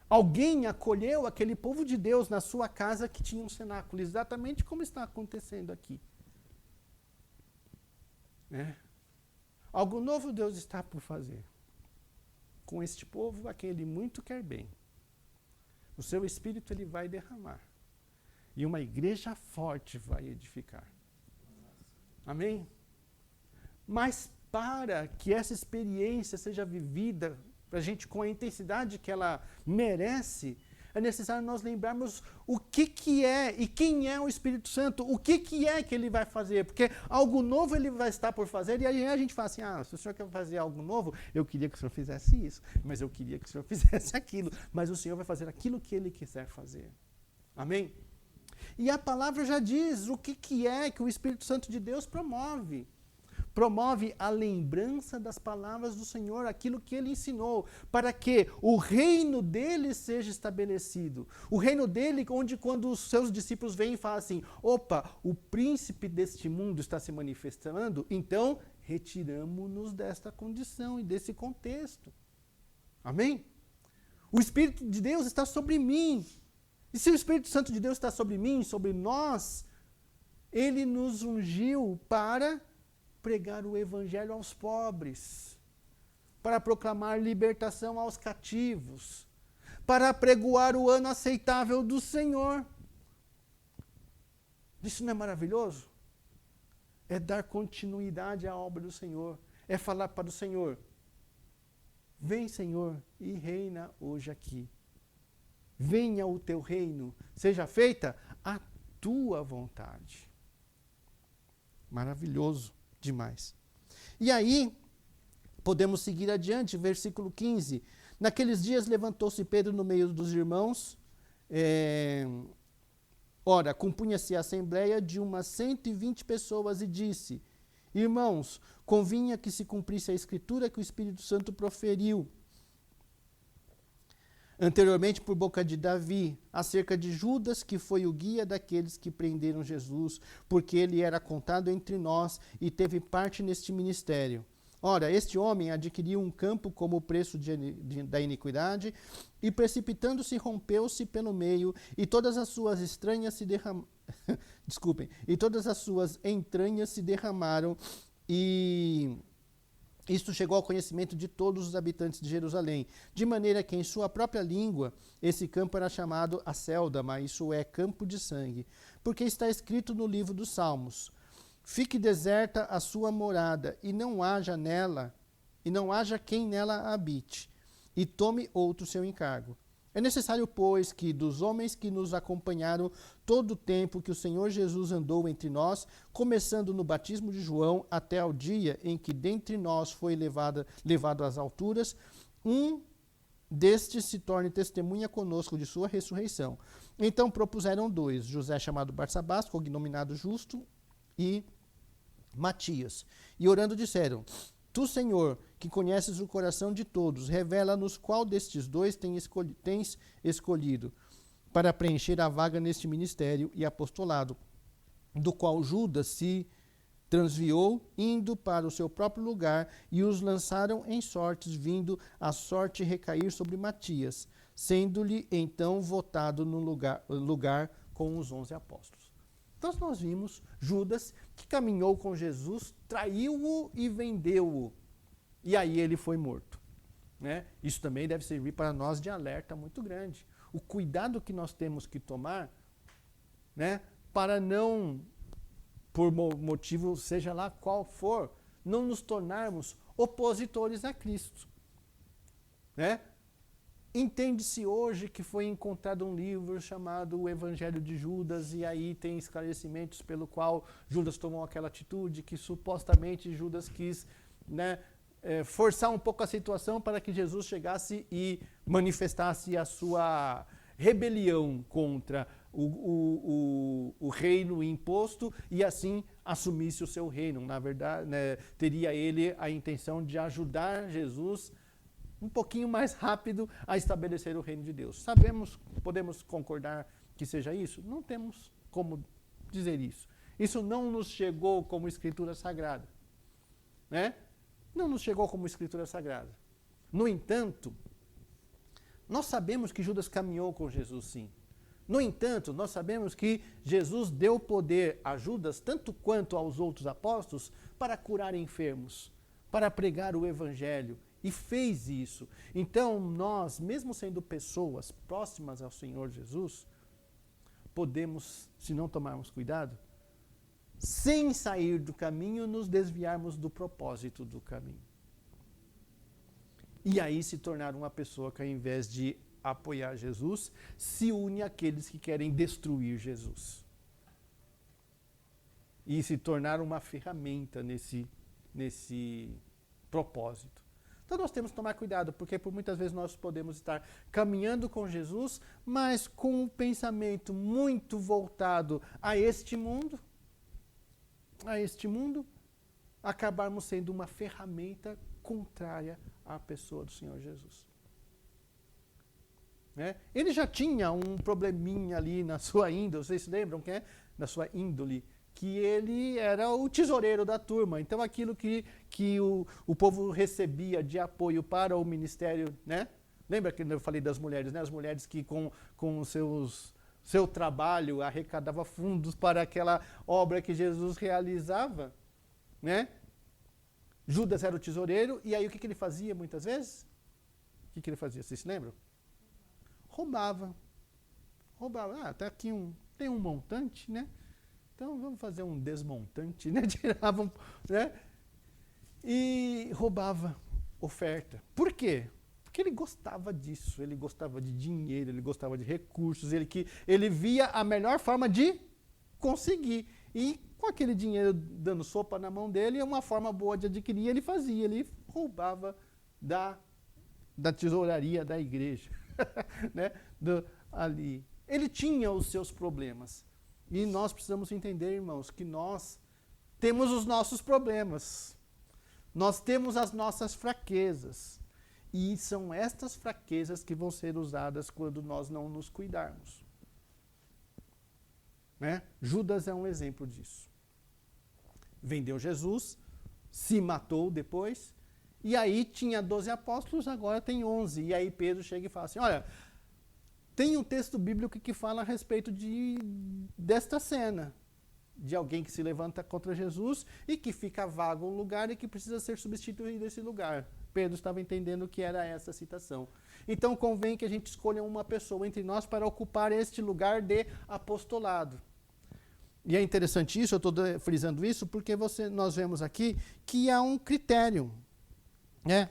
Alguém acolheu aquele povo de Deus na sua casa que tinha um cenáculo, exatamente como está acontecendo aqui. Algo novo Deus está por fazer com este povo a quem Ele muito quer bem. O seu Espírito Ele vai derramar. E uma igreja forte vai edificar. Amém? Mas para que essa experiência seja vivida, para a gente com a intensidade que ela merece, é necessário nós lembrarmos o que é e quem é o Espírito Santo, o que é que ele vai fazer, porque algo novo ele vai estar por fazer, e aí a gente fala assim, se o senhor quer fazer algo novo, eu queria que o senhor fizesse isso, mas eu queria que o senhor fizesse aquilo, mas o Senhor vai fazer aquilo que ele quiser fazer. Amém? E a palavra já diz o que é que o Espírito Santo de Deus promove. Promove a lembrança das palavras do Senhor, aquilo que Ele ensinou, para que o reino dele seja estabelecido. O reino dele, onde quando os seus discípulos vêm e falam assim, opa, o príncipe deste mundo está se manifestando, então retiramo-nos desta condição e desse contexto. Amém? O Espírito de Deus está sobre mim. E se o Espírito Santo de Deus está sobre mim, sobre nós, Ele nos ungiu para pregar o evangelho aos pobres, para proclamar libertação aos cativos, para apregoar o ano aceitável do Senhor. Isso não é maravilhoso? É dar continuidade à obra do Senhor, é falar para o Senhor, vem Senhor e reina hoje aqui. Venha o teu reino, seja feita a tua vontade. Maravilhoso demais. E aí, podemos seguir adiante, versículo 15. Naqueles dias levantou-se Pedro no meio dos irmãos. Ora, compunha-se a assembleia de umas 120 pessoas e disse, irmãos, convinha que se cumprisse a escritura que o Espírito Santo proferiu anteriormente por boca de Davi, acerca de Judas, que foi o guia daqueles que prenderam Jesus, porque ele era contado entre nós e teve parte neste ministério. Ora, este homem adquiriu um campo como preço da iniquidade, e precipitando-se, rompeu-se pelo meio, e todas as suas estranhas se e todas as suas entranhas se derramaram, e Isto chegou ao conhecimento de todos os habitantes de Jerusalém, de maneira que em sua própria língua esse campo era chamado Acéldama, isso é, campo de sangue, porque está escrito no livro dos Salmos: fique deserta a sua morada, e não haja quem nela habite, e tome outro seu encargo. É necessário, pois, que dos homens que nos acompanharam todo o tempo que o Senhor Jesus andou entre nós, começando no batismo de João até ao dia em que dentre nós foi levado às alturas, um destes se torne testemunha conosco de sua ressurreição. Então propuseram 2, José chamado Barsabás, cognominado Justo, e Matias. E orando disseram: Tu, Senhor, que conheces o coração de todos, revela-nos qual destes 2 tens escolhido para preencher a vaga neste ministério e apostolado, do qual Judas se transviou, indo para o seu próprio lugar, e os lançaram em sortes, vindo a sorte recair sobre Matias, sendo-lhe então votado no lugar com os 11 apóstolos. Então nós vimos Judas, que caminhou com Jesus, traiu-o e vendeu-o. E aí ele foi morto. Né? Isso também deve servir para nós de alerta muito grande. O cuidado que nós temos que tomar, né, para não, por motivo seja lá qual for, não nos tornarmos opositores a Cristo. Né? Entende-se hoje que foi encontrado um livro chamado O Evangelho de Judas, e aí tem esclarecimentos pelo qual Judas tomou aquela atitude, que supostamente Judas quis, né, forçar um pouco a situação para que Jesus chegasse e manifestasse a sua rebelião contra o reino imposto e assim assumisse o seu reino. Na verdade, né, teria ele a intenção de ajudar Jesus um pouquinho mais rápido a estabelecer o reino de Deus. Podemos concordar que seja isso? Não temos como dizer isso. Isso não nos chegou como escritura sagrada. Né? Não nos chegou como escritura sagrada. No entanto, nós sabemos que Judas caminhou com Jesus, sim. No entanto, nós sabemos que Jesus deu poder a Judas, tanto quanto aos outros apóstolos, para curar enfermos, para pregar o evangelho. E fez isso. Então, nós, mesmo sendo pessoas próximas ao Senhor Jesus, podemos, se não tomarmos cuidado, sem sair do caminho, nos desviarmos do propósito do caminho. E aí se tornar uma pessoa que, ao invés de apoiar Jesus, se une àqueles que querem destruir Jesus. E se tornar uma ferramenta nesse propósito. Então nós temos que tomar cuidado, porque por muitas vezes nós podemos estar caminhando com Jesus, mas com um pensamento muito voltado a este mundo, acabarmos sendo uma ferramenta contrária à pessoa do Senhor Jesus. Né? Ele já tinha um probleminha ali na sua índole, vocês se lembram que é? Na sua índole, que ele era o tesoureiro da turma. Então aquilo que o povo recebia de apoio para o ministério, né? Lembra que eu falei das mulheres, né? As mulheres que com o seu trabalho arrecadava fundos para aquela obra que Jesus realizava, né? Judas era o tesoureiro, e aí o que ele fazia muitas vezes? O que ele fazia, vocês se lembram? Roubava. Tá aqui tem um montante, né? Então vamos fazer um desmontante, né? Tiravam, né? E roubava oferta. Por quê? Porque ele gostava disso, ele gostava de dinheiro, ele gostava de recursos, ele via a melhor forma de conseguir. E com aquele dinheiro dando sopa na mão dele, é uma forma boa de adquirir, ele fazia, ele roubava da tesouraria da igreja. Né? Ali. Ele tinha os seus problemas. E nós precisamos entender, irmãos, que nós temos os nossos problemas. Nós temos as nossas fraquezas. E são estas fraquezas que vão ser usadas quando nós não nos cuidarmos. Né? Judas é um exemplo disso. Vendeu Jesus, se matou depois, e aí tinha 12 apóstolos, agora tem 11. E aí Pedro chega e fala assim, olha, tem um texto bíblico que fala a respeito desta cena. de alguém que se levanta contra Jesus e que fica vago um lugar e que precisa ser substituído esse lugar. Pedro estava entendendo que era essa citação. Então convém que a gente escolha uma pessoa entre nós para ocupar este lugar de apostolado. E é interessante isso, eu estou frisando isso, porque nós vemos aqui que há um critério.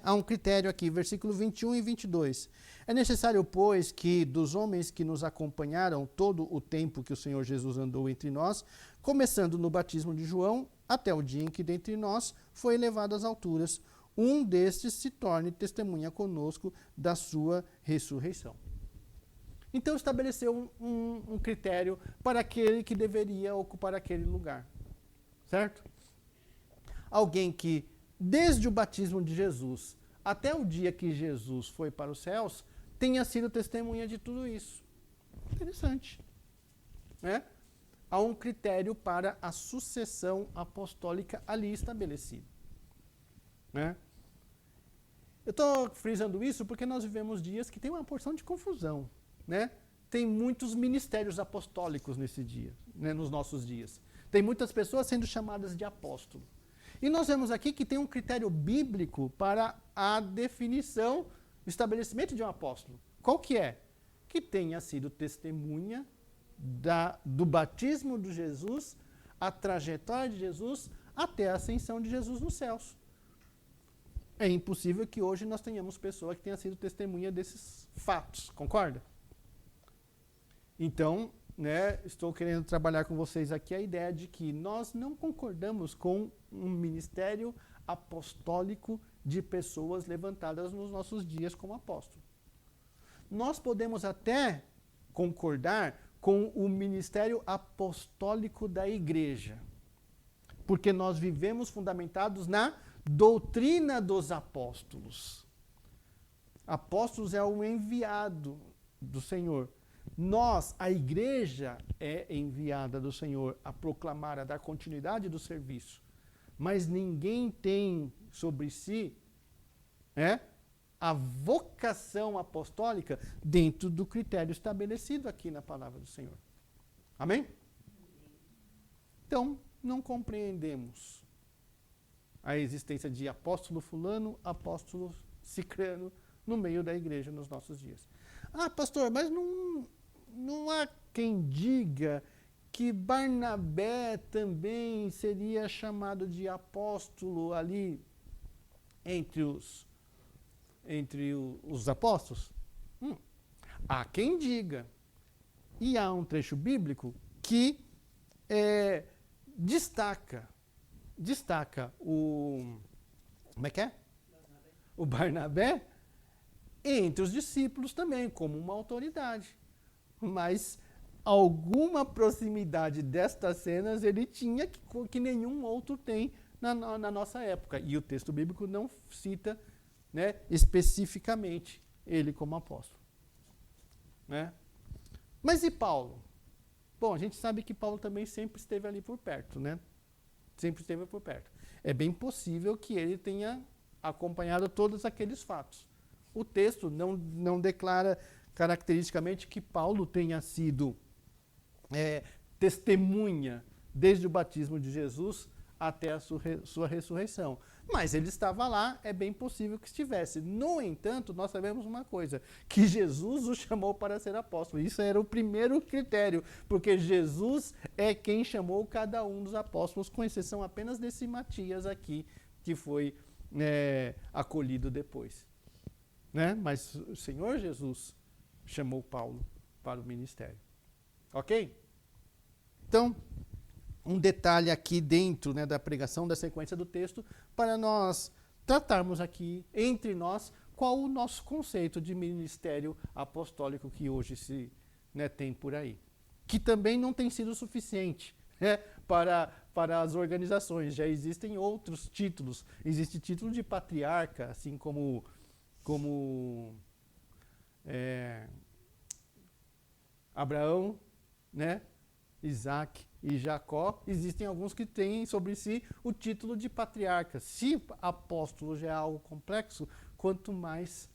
Há um critério aqui, versículo 21 e 22. É necessário, pois, que dos homens que nos acompanharam todo o tempo que o Senhor Jesus andou entre nós, começando no batismo de João, até o dia em que dentre nós foi elevado às alturas, um destes se torne testemunha conosco da sua ressurreição. Então estabeleceu um critério para aquele que deveria ocupar aquele lugar. Certo? Alguém que, desde o batismo de Jesus até o dia que Jesus foi para os céus, tenha sido testemunha de tudo isso. Interessante. Né? Há um critério para a sucessão apostólica ali estabelecido. Né? Eu estou frisando isso porque nós vivemos dias que tem uma porção de confusão. Né? Tem muitos ministérios apostólicos nesse dia, né, nos nossos dias. Tem muitas pessoas sendo chamadas de apóstolo. E nós vemos aqui que tem um critério bíblico para a definição, o estabelecimento de um apóstolo. Qual que é? Que tenha sido testemunha do batismo de Jesus, a trajetória de Jesus, até a ascensão de Jesus nos céus. É impossível que hoje nós tenhamos pessoa que tenha sido testemunha desses fatos, concorda? Então, né, estou querendo trabalhar com vocês aqui a ideia de que nós não concordamos com um ministério apostólico de pessoas levantadas nos nossos dias como apóstolo. Nós podemos até concordar com o ministério apostólico da igreja, porque nós vivemos fundamentados na doutrina dos apóstolos. Apóstolos é o enviado do Senhor. Nós, a igreja, é enviada do Senhor a proclamar, a dar continuidade do serviço. Mas ninguém tem sobre si a vocação apostólica dentro do critério estabelecido aqui na palavra do Senhor. Amém? Então, não compreendemos a existência de apóstolo fulano, apóstolo cicrano no meio da igreja nos nossos dias. Ah, pastor, mas não há quem diga que Barnabé também seria chamado de apóstolo ali entre os apóstolos? Há quem diga. E há um trecho bíblico que destaca o... Como é que é? O Barnabé entre os discípulos também, como uma autoridade. Mas alguma proximidade destas cenas ele tinha que nenhum outro tem na nossa época. E o texto bíblico não cita, né, especificamente ele como apóstolo. Né? Mas e Paulo? Bom, a gente sabe que Paulo também sempre esteve ali por perto, né? Sempre esteve por perto. É bem possível que ele tenha acompanhado todos aqueles fatos. O texto não declara caracteristicamente que Paulo tenha sido testemunha desde o batismo de Jesus até a sua ressurreição. Mas ele estava lá, é bem possível que estivesse. No entanto, nós sabemos uma coisa, que Jesus o chamou para ser apóstolo. Isso era o primeiro critério, porque Jesus é quem chamou cada um dos apóstolos, com exceção apenas desse Matias aqui, que foi acolhido depois. Né? Mas o Senhor Jesus chamou Paulo para o ministério. Ok? Então, um detalhe aqui dentro, né, da pregação, da sequência do texto, para nós tratarmos aqui, entre nós, qual o nosso conceito de ministério apostólico que hoje se tem por aí. Que também não tem sido suficiente para as organizações. Já existem outros títulos. Existe título de patriarca, assim como Abraão, né, Isaac e Jacó. Existem alguns que têm sobre si o título de patriarca. Se apóstolo já é algo complexo, quanto mais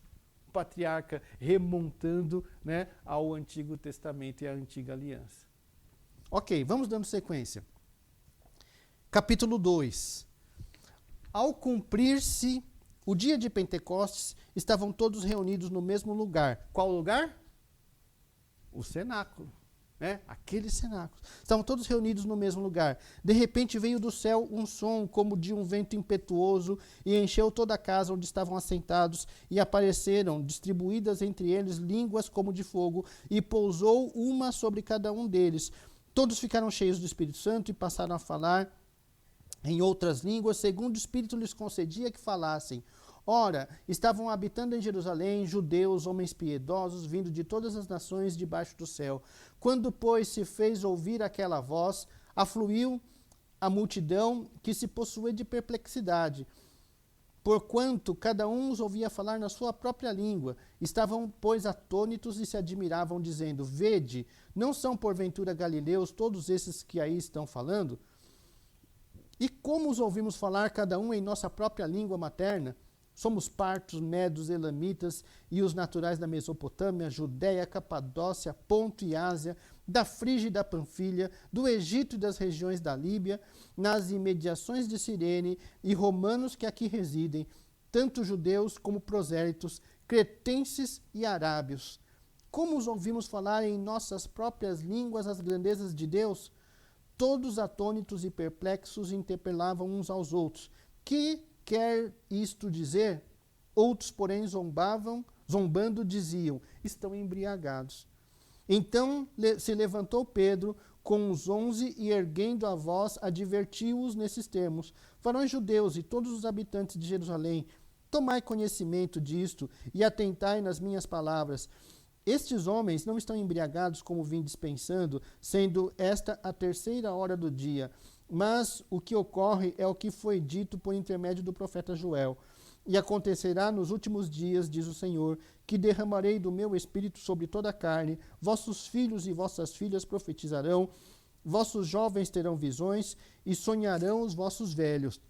patriarca, remontando, né, ao Antigo Testamento e à Antiga Aliança. Ok, vamos dando sequência. capítulo 2. Ao cumprir-se o dia de Pentecostes, estavam todos reunidos no mesmo lugar. Qual lugar? O cenáculo. Aquele cenáculo. Estavam todos reunidos no mesmo lugar. De repente veio do céu um som como de um vento impetuoso e encheu toda a casa onde estavam assentados, e apareceram distribuídas entre eles línguas como de fogo, e pousou uma sobre cada um deles. Todos ficaram cheios do Espírito Santo e passaram a falar em outras línguas, segundo o Espírito lhes concedia que falassem. Ora, estavam habitando em Jerusalém judeus, homens piedosos, vindo de todas as nações debaixo do céu. Quando, pois, se fez ouvir aquela voz, afluiu a multidão que se possuía de perplexidade, porquanto cada um os ouvia falar na sua própria língua. Estavam, pois, atônitos e se admiravam, dizendo: Vede, não são porventura galileus todos esses que aí estão falando? E como os ouvimos falar cada um em nossa própria língua materna? Somos partos, medos, elamitas e os naturais da Mesopotâmia, Judéia, Capadócia, Ponto e Ásia, da Frígia e da Panfilha, do Egito e das regiões da Líbia, nas imediações de Cirene, e romanos que aqui residem, tanto judeus como prosélitos, cretenses e arábios. Como os ouvimos falar em nossas próprias línguas as grandezas de Deus? Todos atônitos e perplexos interpelavam uns aos outros. Que quer isto dizer? Outros, porém, zombando, diziam: estão embriagados. Então se levantou Pedro com os 11 e, erguendo a voz, advertiu-os nesses termos: varões judeus e todos os habitantes de Jerusalém, tomai conhecimento disto e atentai nas minhas palavras. Estes homens não estão embriagados como vim dispensando, sendo esta a 3ª hora do dia. Mas o que ocorre é o que foi dito por intermédio do profeta Joel. E acontecerá nos últimos dias, diz o Senhor, que derramarei do meu espírito sobre toda a carne, vossos filhos e vossas filhas profetizarão, vossos jovens terão visões e sonharão os vossos velhos.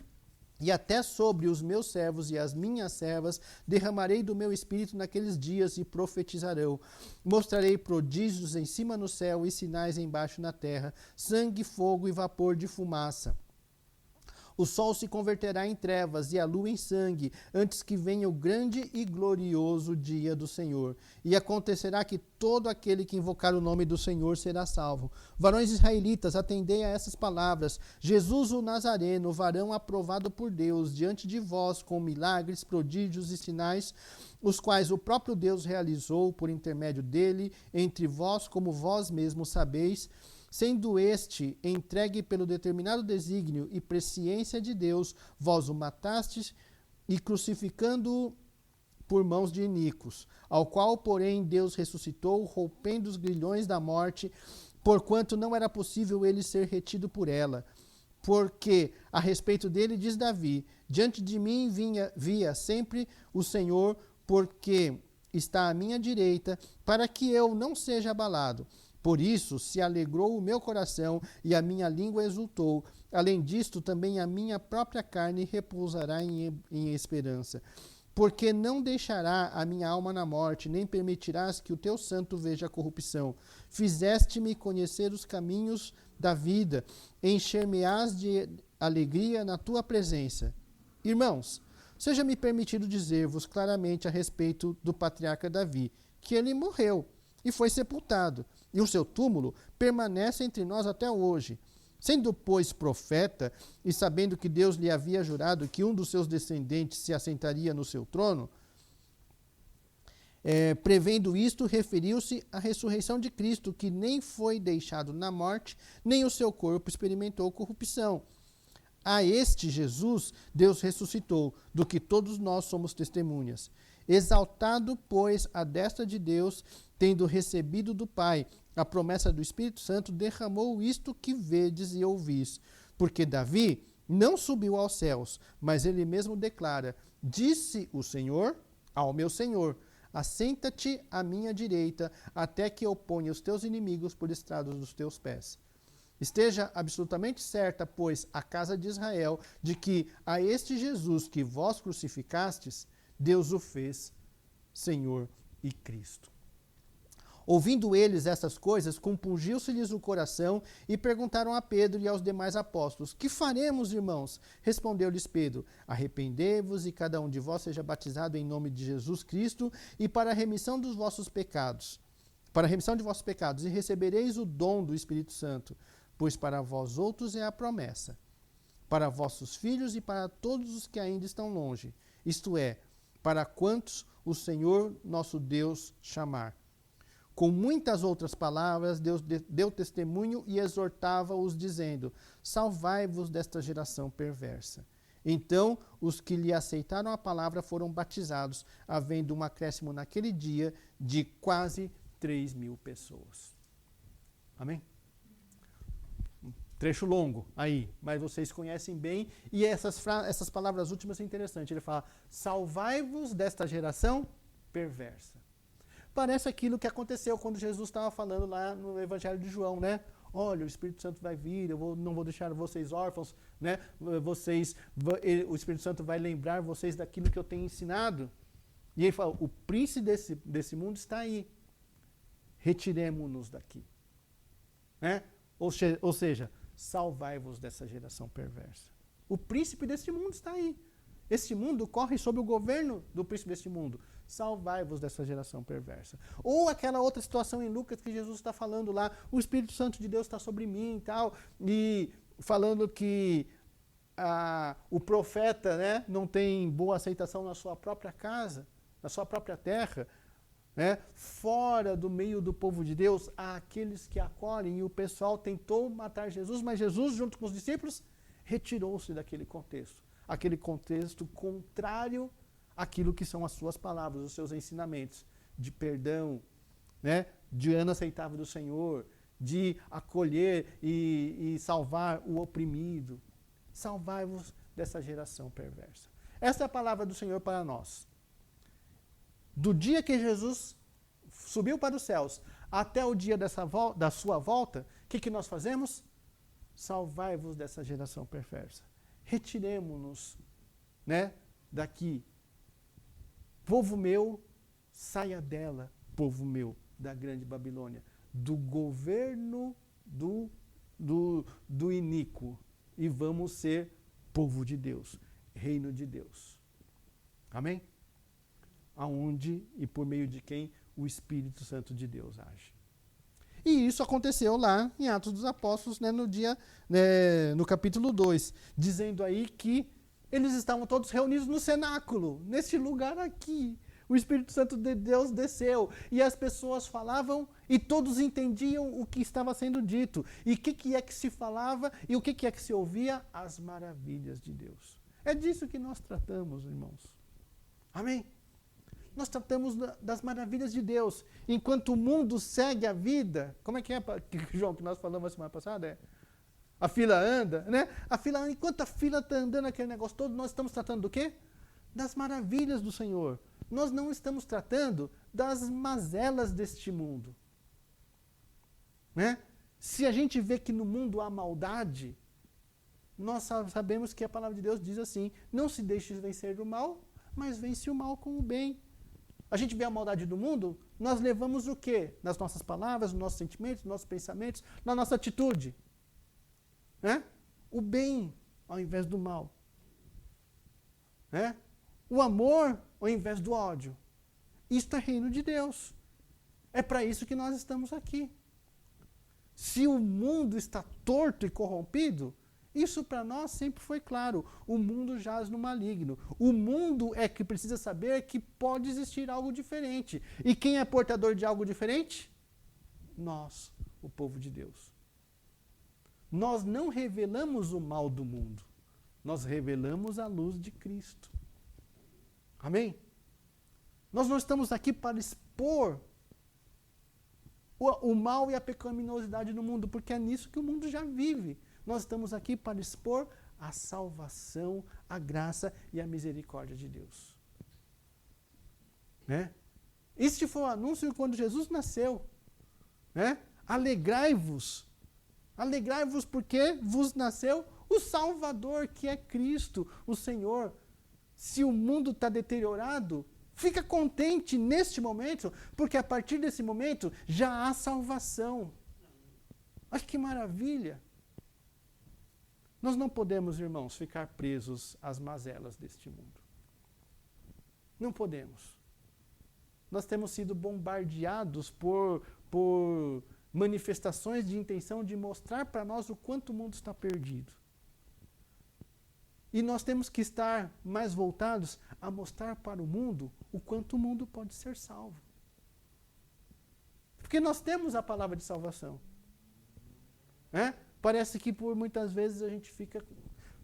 E até sobre os meus servos e as minhas servas derramarei do meu espírito naqueles dias e profetizarão. Mostrarei prodígios em cima no céu e sinais embaixo na terra, sangue, fogo e vapor de fumaça. O sol se converterá em trevas e a lua em sangue, antes que venha o grande e glorioso dia do Senhor. E acontecerá que todo aquele que invocar o nome do Senhor será salvo. Varões israelitas, atendei a essas palavras. Jesus o Nazareno, varão aprovado por Deus, diante de vós, com milagres, prodígios e sinais, os quais o próprio Deus realizou por intermédio dele, entre vós, como vós mesmos sabeis, sendo este entregue pelo determinado desígnio e presciência de Deus, vós o matastes e crucificando-o por mãos de iníquos, ao qual, porém, Deus ressuscitou, rompendo os grilhões da morte, porquanto não era possível ele ser retido por ela. Porque, a respeito dele, diz Davi, diante de mim via sempre o Senhor, porque está à minha direita, para que eu não seja abalado. Por isso se alegrou o meu coração e a minha língua exultou. Além disto, também a minha própria carne repousará em esperança. Porque não deixará a minha alma na morte, nem permitirás que o teu santo veja a corrupção. Fizeste-me conhecer os caminhos da vida, encher-me-ás de alegria na tua presença. Irmãos, seja-me permitido dizer-vos claramente a respeito do patriarca Davi, que ele morreu e foi sepultado, e o seu túmulo permanece entre nós até hoje. Sendo, pois, profeta, e sabendo que Deus lhe havia jurado que um dos seus descendentes se assentaria no seu trono, prevendo isto, referiu-se à ressurreição de Cristo, que nem foi deixado na morte, nem o seu corpo experimentou corrupção. A este Jesus, Deus ressuscitou, do que todos nós somos testemunhas. Exaltado, pois, à destra de Deus, tendo recebido do Pai a promessa do Espírito Santo, derramou isto que vedes e ouvis. Porque Davi não subiu aos céus, mas ele mesmo declara: disse o Senhor ao meu Senhor: assenta-te à minha direita, até que eu ponha os teus inimigos por estrados dos teus pés. Esteja absolutamente certa, pois, a casa de Israel, de que a este Jesus que vós crucificastes, Deus o fez Senhor e Cristo. Ouvindo eles essas coisas, compungiu-se-lhes o coração e perguntaram a Pedro e aos demais apóstolos: Que faremos, irmãos? Respondeu-lhes Pedro: Arrependei-vos e cada um de vós seja batizado em nome de Jesus Cristo e para a remissão dos vossos pecados. Para a remissão de vossos pecados, e recebereis o dom do Espírito Santo, pois para vós outros é a promessa, para vossos filhos e para todos os que ainda estão longe, isto é, para quantos o Senhor nosso Deus chamar. Com muitas outras palavras, Deus deu testemunho e exortava-os, dizendo: Salvai-vos desta geração perversa. Então, os que lhe aceitaram a palavra foram batizados, havendo um acréscimo naquele dia de quase 3.000 pessoas. Amém? Trecho longo aí, mas vocês conhecem bem. E essas palavras últimas são interessantes. Ele fala: Salvai-vos desta geração perversa. Parece aquilo que aconteceu quando Jesus estava falando lá no Evangelho de João, né? Olha, o Espírito Santo vai vir, não vou deixar vocês órfãos, né? O Espírito Santo vai lembrar vocês daquilo que eu tenho ensinado. E ele fala: o príncipe desse mundo está aí. Retiremo-nos daqui. Né? Ou seja, salvai-vos dessa geração perversa. O príncipe desse mundo está aí. Este mundo corre sob o governo do príncipe deste mundo. Salvai-vos dessa geração perversa. Ou aquela outra situação em Lucas que Jesus está falando lá, o Espírito Santo de Deus está sobre mim e tal, e falando que o profeta, né, não tem boa aceitação na sua própria casa, na sua própria terra, né, fora do meio do povo de Deus, há aqueles que acolhem, e o pessoal tentou matar Jesus, mas Jesus, junto com os discípulos, retirou-se daquele contexto. Aquele contexto contrário àquilo que são as suas palavras, os seus ensinamentos de perdão, né, de ano aceitável do Senhor, de acolher e salvar o oprimido. Salvai-vos dessa geração perversa. Essa é a palavra do Senhor para nós. Do dia que Jesus subiu para os céus até o dia da sua volta, o que nós fazemos? Salvai-vos dessa geração perversa. Retiremo-nos, né, daqui. Povo meu, saia dela, povo meu, da grande Babilônia, do governo do iníquo, e vamos ser povo de Deus, reino de Deus. Amém? Aonde e por meio de quem o Espírito Santo de Deus age. E isso aconteceu lá em Atos dos Apóstolos, né, no capítulo 2, dizendo aí que eles estavam todos reunidos no cenáculo, nesse lugar aqui. O Espírito Santo de Deus desceu e as pessoas falavam e todos entendiam o que estava sendo dito. E o que é que se falava e o que é que se ouvia? As maravilhas de Deus. É disso que nós tratamos, irmãos. Amém? Nós tratamos das maravilhas de Deus. Enquanto o mundo segue a vida, como é, João, que nós falamos a semana passada? A fila anda, né? Enquanto a fila está andando aquele negócio todo, nós estamos tratando do quê? Das maravilhas do Senhor. Nós não estamos tratando das mazelas deste mundo. Né? Se a gente vê que no mundo há maldade, nós sabemos que a palavra de Deus diz assim: não se deixe vencer do mal, mas vence o mal com o bem. A gente vê a maldade do mundo, nós levamos o quê? Nas nossas palavras, nos nossos sentimentos, nos nossos pensamentos, na nossa atitude. Né? O bem ao invés do mal. Né? O amor ao invés do ódio. Isto é reino de Deus. É para isso que nós estamos aqui. Se o mundo está torto e corrompido, isso para nós sempre foi claro. O mundo jaz no maligno. O mundo é que precisa saber que pode existir algo diferente. E quem é portador de algo diferente? Nós, o povo de Deus. Nós não revelamos o mal do mundo. Nós revelamos a luz de Cristo. Amém? Nós não estamos aqui para expor o mal e a pecaminosidade no mundo, porque é nisso que o mundo já vive. Nós estamos aqui para expor a salvação, a graça e a misericórdia de Deus. Né? Este foi o anúncio quando Jesus nasceu. Né? Alegrai-vos. Alegrai-vos porque vos nasceu o Salvador, que é Cristo, o Senhor. Se o mundo está deteriorado, Fica contente neste momento, porque a partir desse momento já há salvação. Olha que maravilha! Nós não podemos, irmãos, ficar presos às mazelas deste mundo. Não podemos. Nós temos sido bombardeados por manifestações de intenção de mostrar para nós o quanto o mundo está perdido. E nós temos que estar mais voltados a mostrar para o mundo o quanto o mundo pode ser salvo. Porque nós temos a palavra de salvação. Parece que por muitas vezes a gente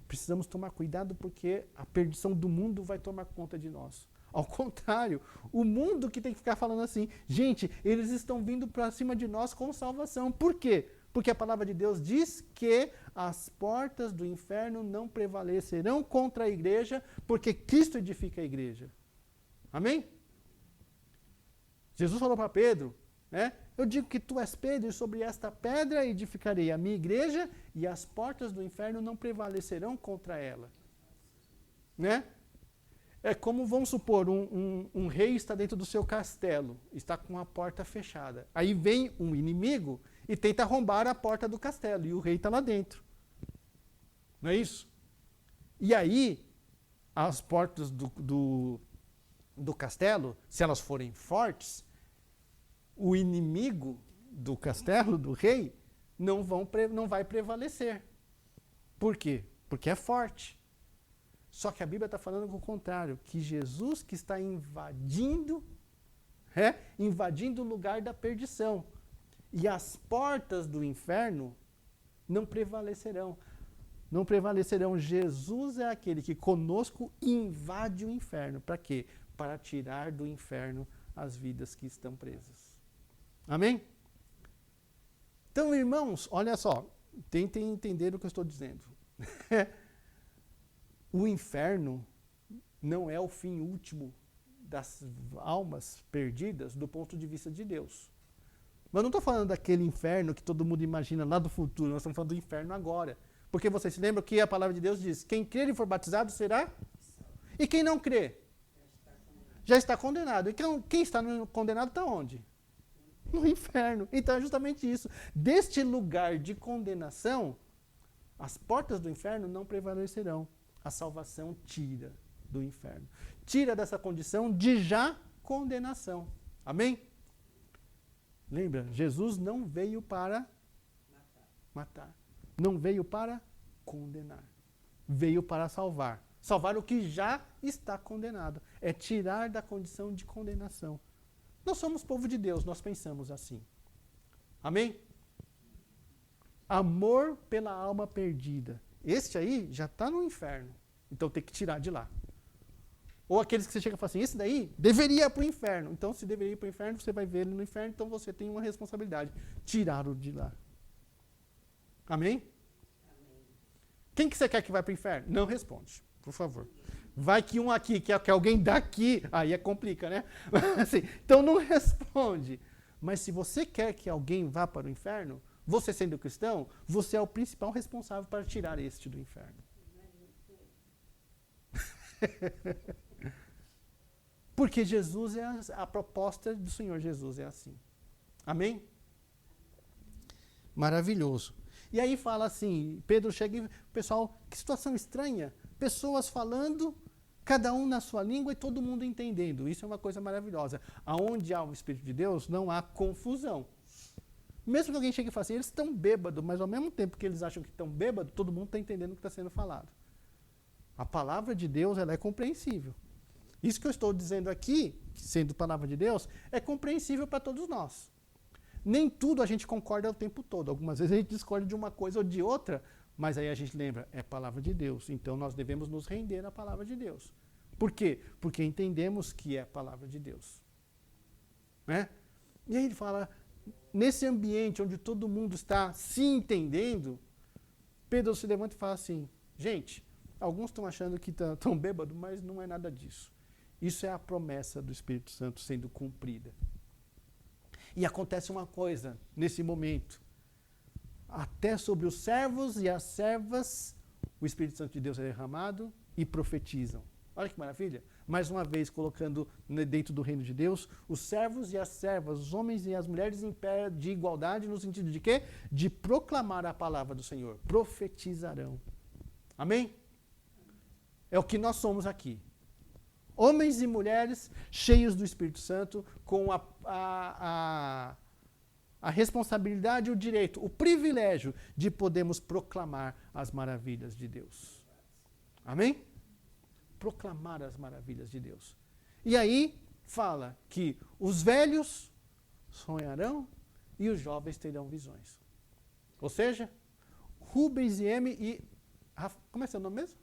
precisamos tomar cuidado porque a perdição do mundo vai tomar conta de nós. Ao contrário, o mundo que tem que ficar falando assim, gente, eles estão vindo para cima de nós com salvação. Por quê? Porque a palavra de Deus diz que as portas do inferno não prevalecerão contra a igreja, porque Cristo edifica a igreja. Amém? Jesus falou para Pedro, eu digo que tu és Pedro, e sobre esta pedra edificarei a minha igreja, e as portas do inferno não prevalecerão contra ela. É como, vamos supor, um rei está dentro do seu castelo, está com a porta fechada. Aí vem um inimigo e tenta arrombar a porta do castelo, e o rei está lá dentro. Não é isso? E aí, as portas do castelo, se elas forem fortes, o inimigo do castelo, do rei, não vai prevalecer. Por quê? Porque é forte. Só que a Bíblia está falando com o contrário, que Jesus que está invadindo o lugar da perdição. E as portas do inferno não prevalecerão. Não prevalecerão. Jesus é aquele que conosco invade o inferno. Para quê? Para tirar do inferno as vidas que estão presas. Amém? Então, irmãos, olha só, tentem entender o que eu estou dizendo. O inferno não é o fim último das almas perdidas do ponto de vista de Deus. Mas não estou falando daquele inferno que todo mundo imagina lá do futuro, nós estamos falando do inferno agora. Porque vocês se lembram que a palavra de Deus diz, quem crer e for batizado será? E quem não crê? Já está condenado. Então, quem está condenado está onde? No inferno. Então é justamente isso. Deste lugar de condenação, as portas do inferno não prevalecerão. A salvação tira do inferno. Tira dessa condição de já condenação. Amém? Lembra, Jesus não veio para matar. Não veio para condenar. Veio para salvar. Salvar o que já está condenado. É tirar da condição de condenação. Nós somos povo de Deus, nós pensamos assim. Amém? Amor pela alma perdida. Este aí já está no inferno. Então tem que tirar de lá. Ou aqueles que você chega e fala assim, esse daí deveria ir para o inferno. Então, se deveria ir para o inferno, você vai ver ele no inferno, então você tem uma responsabilidade. Tirar-o de lá. Amém? Amém? Quem que você quer que vá para o inferno? Não responde, por favor. Vai que um aqui, que alguém daqui, aí complica, né? Assim, então não responde. Mas se você quer que alguém vá para o inferno, você sendo cristão, você é o principal responsável para tirar este do inferno. Porque Jesus é a proposta do Senhor Jesus é assim. Amém? Maravilhoso. E aí fala assim, Pedro chega e, pessoal, que situação estranha. Pessoas falando, cada um na sua língua e todo mundo entendendo. Isso é uma coisa maravilhosa. Aonde há o Espírito de Deus, não há confusão. Mesmo que alguém chegue e fale assim, eles estão bêbados, mas ao mesmo tempo que eles acham que estão bêbados, todo mundo está entendendo o que está sendo falado. A palavra de Deus, ela é compreensível. Isso que eu estou dizendo aqui, sendo palavra de Deus, é compreensível para todos nós. Nem tudo a gente concorda o tempo todo. Algumas vezes a gente discorda de uma coisa ou de outra, mas aí a gente lembra, é palavra de Deus. Então nós devemos nos render à palavra de Deus. Por quê? Porque entendemos que é a palavra de Deus. Né? E aí ele fala, nesse ambiente onde todo mundo está se entendendo, Pedro se levanta e fala assim, gente, alguns estão achando que estão bêbados, mas não é nada disso. Isso é a promessa do Espírito Santo sendo cumprida. E acontece uma coisa nesse momento. Até sobre os servos e as servas, o Espírito Santo de Deus é derramado e profetizam. Olha que maravilha. Mais uma vez, colocando dentro do reino de Deus, os servos e as servas, os homens e as mulheres em pé de igualdade, no sentido de quê? De proclamar a palavra do Senhor. Profetizarão. Amém? É o que nós somos aqui. Homens e mulheres cheios do Espírito Santo, com a responsabilidade e o direito, o privilégio de podermos proclamar as maravilhas de Deus. Amém? Proclamar as maravilhas de Deus. E aí fala que os velhos sonharão e os jovens terão visões. Ou seja, Rubens e M e... Como é seu nome mesmo?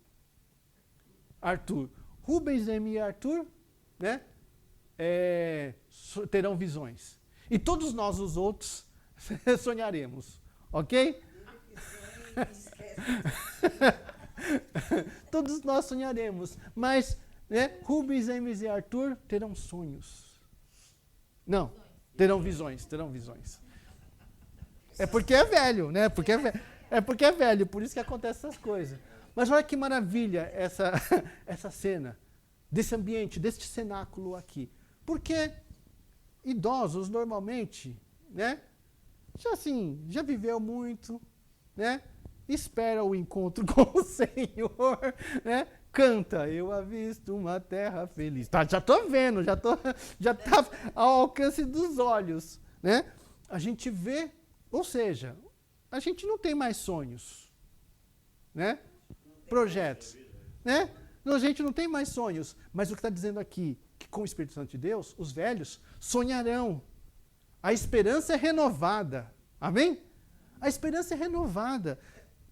Arthur. Rubens, M e Arthur, né, terão visões. E todos nós, os outros, sonharemos. Ok? Todos nós sonharemos. Mas, né, Rubens, M e Arthur terão sonhos. Não, terão visões. Terão visões. É porque é velho, né? É porque é velho, por isso que acontecem essas coisas. Mas olha que maravilha essa cena, desse ambiente, deste cenáculo aqui. Porque idosos, normalmente, né, já viveu muito, né, espera o encontro com o Senhor, né, canta, eu avisto uma terra feliz. Tá, já estou vendo, já está ao alcance dos olhos. Né? A gente vê, ou seja, a gente não tem mais sonhos, né? Projetos, né? A gente não tem mais sonhos, mas o que está dizendo aqui, que com o Espírito Santo de Deus, os velhos sonharão. A esperança é renovada, amém? A esperança é renovada.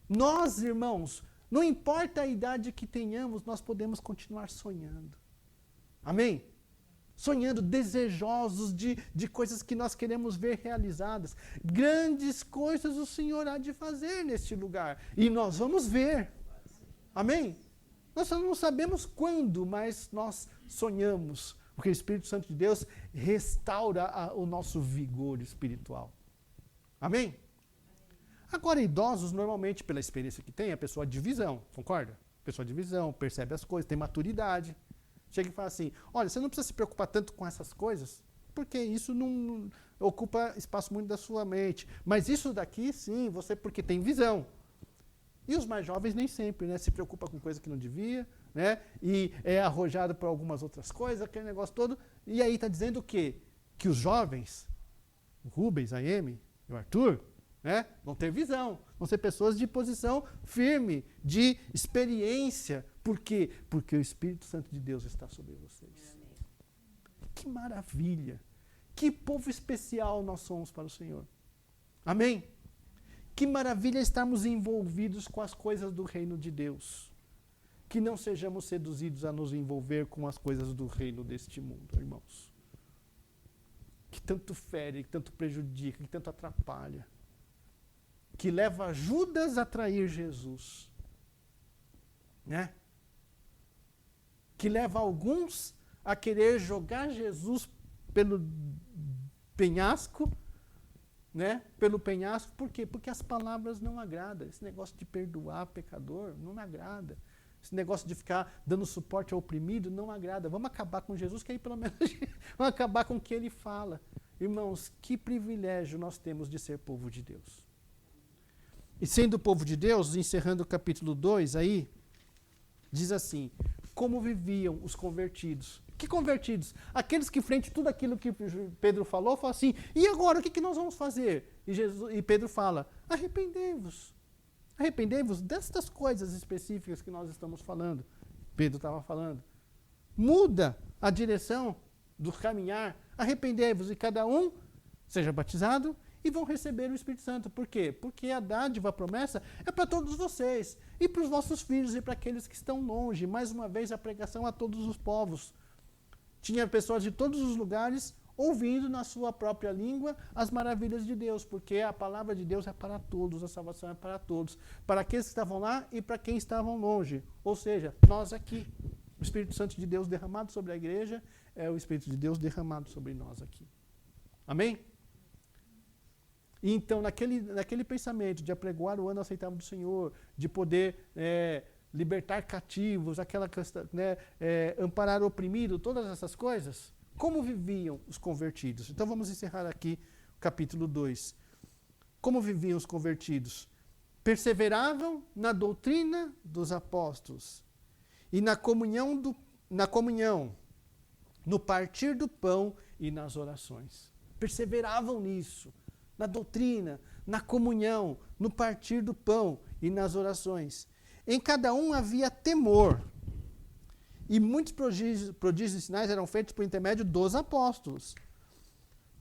Nós, irmãos, não importa a idade que tenhamos, nós podemos continuar sonhando, amém? Sonhando, desejosos de coisas que nós queremos ver realizadas. Grandes coisas o Senhor há de fazer neste lugar, e nós vamos ver. Amém? Nós só não sabemos quando, mas nós sonhamos, porque o Espírito Santo de Deus restaura o nosso vigor espiritual. Amém? Agora, idosos, normalmente, pela experiência que tem, a pessoa de visão, concorda? Pessoa de visão, percebe as coisas, tem maturidade. Chega e fala assim, olha, você não precisa se preocupar tanto com essas coisas, porque isso não ocupa espaço muito da sua mente. Mas isso daqui, sim, você porque tem visão. E os mais jovens nem sempre, né? Se preocupa com coisa que não devia, né? E é arrojado por algumas outras coisas, aquele negócio todo. E aí está dizendo o quê? Que os jovens, o Rubens, a Amy e o Arthur, né? Vão ter visão, vão ser pessoas de posição firme, de experiência. Por quê? Porque o Espírito Santo de Deus está sobre vocês. Que maravilha! Que povo especial nós somos para o Senhor. Amém? Que maravilha estarmos envolvidos com as coisas do reino de Deus. Que não sejamos seduzidos a nos envolver com as coisas do reino deste mundo, irmãos. Que tanto fere, que tanto prejudica, que tanto atrapalha. Que leva Judas a trair Jesus. Né? Que leva alguns a querer jogar Jesus pelo penhasco, né? Pelo penhasco, por quê? Porque as palavras não agradam. Esse negócio de perdoar pecador não me agrada. Esse negócio de ficar dando suporte ao oprimido não agrada. Vamos acabar com Jesus, que aí pelo menos vamos acabar com o que ele fala. Irmãos, que privilégio nós temos de ser povo de Deus. E sendo povo de Deus, encerrando o capítulo 2 aí, diz assim, como viviam os convertidos. Que convertidos? Aqueles que, frente a tudo aquilo que Pedro falou, falam assim, e agora, o que nós vamos fazer? E Pedro fala, arrependei-vos. Arrependei-vos destas coisas específicas que nós estamos falando. Pedro estava falando. Muda a direção do caminhar. Arrependei-vos e cada um seja batizado e vão receber o Espírito Santo. Por quê? Porque a dádiva, a promessa, é para todos vocês. E para os vossos filhos e para aqueles que estão longe. Mais uma vez, a pregação a todos os povos. Tinha pessoas de todos os lugares ouvindo na sua própria língua as maravilhas de Deus, porque a palavra de Deus é para todos, a salvação é para todos, para aqueles que estavam lá e para quem estavam longe. Ou seja, nós aqui, o Espírito Santo de Deus derramado sobre a igreja, é o Espírito de Deus derramado sobre nós aqui. Amém? E então, naquele pensamento de apregoar o ano aceitável do Senhor, de poder libertar cativos, aquela questão, né, amparar o oprimido, todas essas coisas. Como viviam os convertidos? Então vamos encerrar aqui o capítulo 2. Como viviam os convertidos? Perseveravam na doutrina dos apóstolos e na comunhão, no partir do pão e nas orações. Perseveravam nisso, na doutrina, na comunhão, no partir do pão e nas orações. Em cada um havia temor. E muitos prodígios e sinais eram feitos por intermédio dos apóstolos.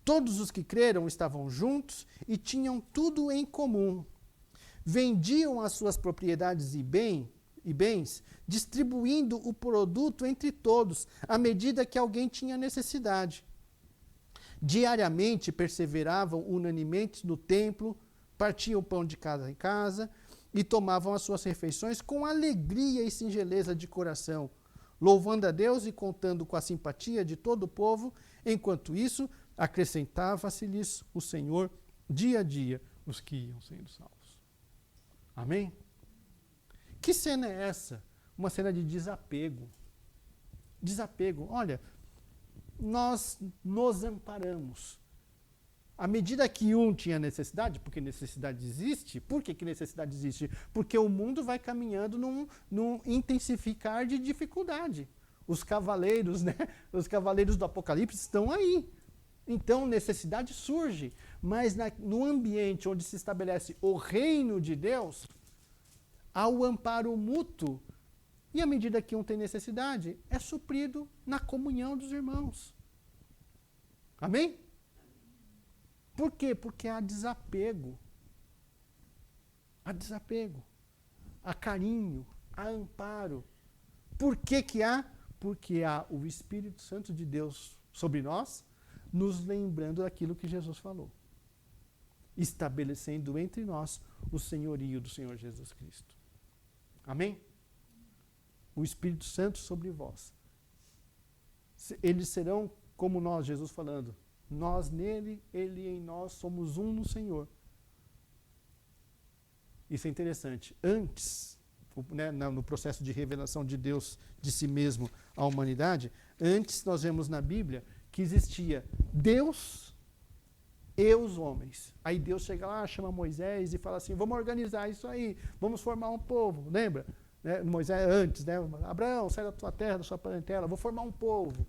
Todos os que creram estavam juntos e tinham tudo em comum. Vendiam as suas propriedades e bens, distribuindo o produto entre todos, à medida que alguém tinha necessidade. Diariamente perseveravam unanimemente no templo, partiam o pão de casa em casa e tomavam as suas refeições com alegria e singeleza de coração, louvando a Deus e contando com a simpatia de todo o povo. Enquanto isso, acrescentava-se-lhes o Senhor dia a dia os que iam sendo salvos. Amém? Que cena é essa? Uma cena de desapego. Desapego. Olha, nós nos amparamos. À medida que um tinha necessidade, porque necessidade existe, por que necessidade existe? Porque o mundo vai caminhando num intensificar de dificuldade. Os cavaleiros, né? Os cavaleiros do Apocalipse estão aí. Então, necessidade surge, mas no ambiente onde se estabelece o reino de Deus, há o amparo mútuo, e à medida que um tem necessidade, é suprido na comunhão dos irmãos. Amém? Por quê? Porque há desapego. Há desapego. Há carinho, há amparo. Por que há? Porque há o Espírito Santo de Deus sobre nós, nos lembrando daquilo que Jesus falou. Estabelecendo entre nós o senhorio do Senhor Jesus Cristo. Amém? O Espírito Santo sobre vós. Eles serão como nós, Jesus falando, nós nele, ele em nós, somos um no Senhor. Isso é interessante. Antes, né, no processo de revelação de Deus de si mesmo à humanidade, antes nós vemos na Bíblia que existia Deus e os homens. Aí Deus chega lá, chama Moisés e fala assim, vamos organizar isso aí, vamos formar um povo, lembra? Né? Moisés antes, né? Abraão, sai da tua terra, da sua parentela, vou formar um povo.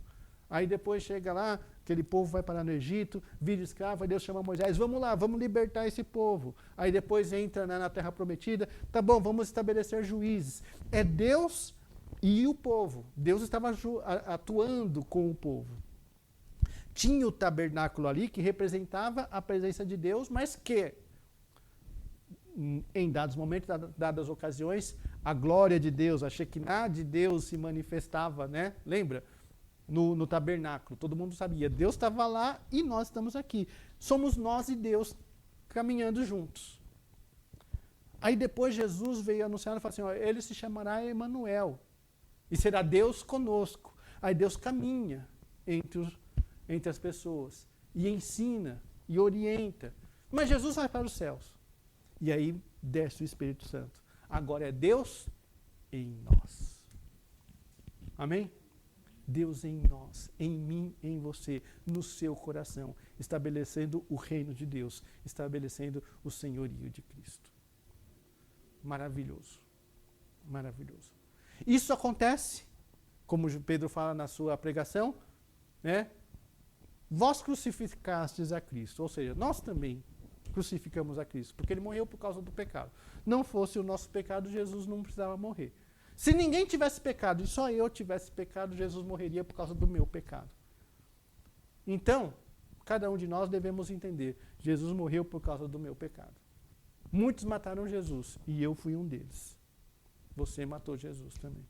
Aí depois chega lá, aquele povo vai parar no Egito, vira escravo, aí Deus chama Moisés, vamos lá, vamos libertar esse povo. Aí depois entra na terra prometida, tá bom, vamos estabelecer juízes. É Deus e o povo. Deus estava atuando com o povo. Tinha o tabernáculo ali que representava a presença de Deus, mas que, em dados momentos, dadas ocasiões, a glória de Deus, a Shekinah de Deus se manifestava, né? Lembra? No tabernáculo. Todo mundo sabia. Deus estava lá e nós estamos aqui. Somos nós e Deus caminhando juntos. Aí depois Jesus veio anunciar e falou assim, ó, ele se chamará Emanuel e será Deus conosco. Aí Deus caminha entre as pessoas e ensina e orienta. Mas Jesus vai para os céus. E aí desce o Espírito Santo. Agora é Deus em nós. Amém? Deus em nós, em mim, em você, no seu coração, estabelecendo o reino de Deus, estabelecendo o senhorio de Cristo. Maravilhoso. Maravilhoso. Isso acontece, como Pedro fala na sua pregação, né? Vós crucificastes a Cristo, ou seja, nós também crucificamos a Cristo, porque ele morreu por causa do pecado. Não fosse o nosso pecado, Jesus não precisava morrer. Se ninguém tivesse pecado e só eu tivesse pecado, Jesus morreria por causa do meu pecado. Então, cada um de nós devemos entender, Jesus morreu por causa do meu pecado. Muitos mataram Jesus e eu fui um deles. Você matou Jesus também.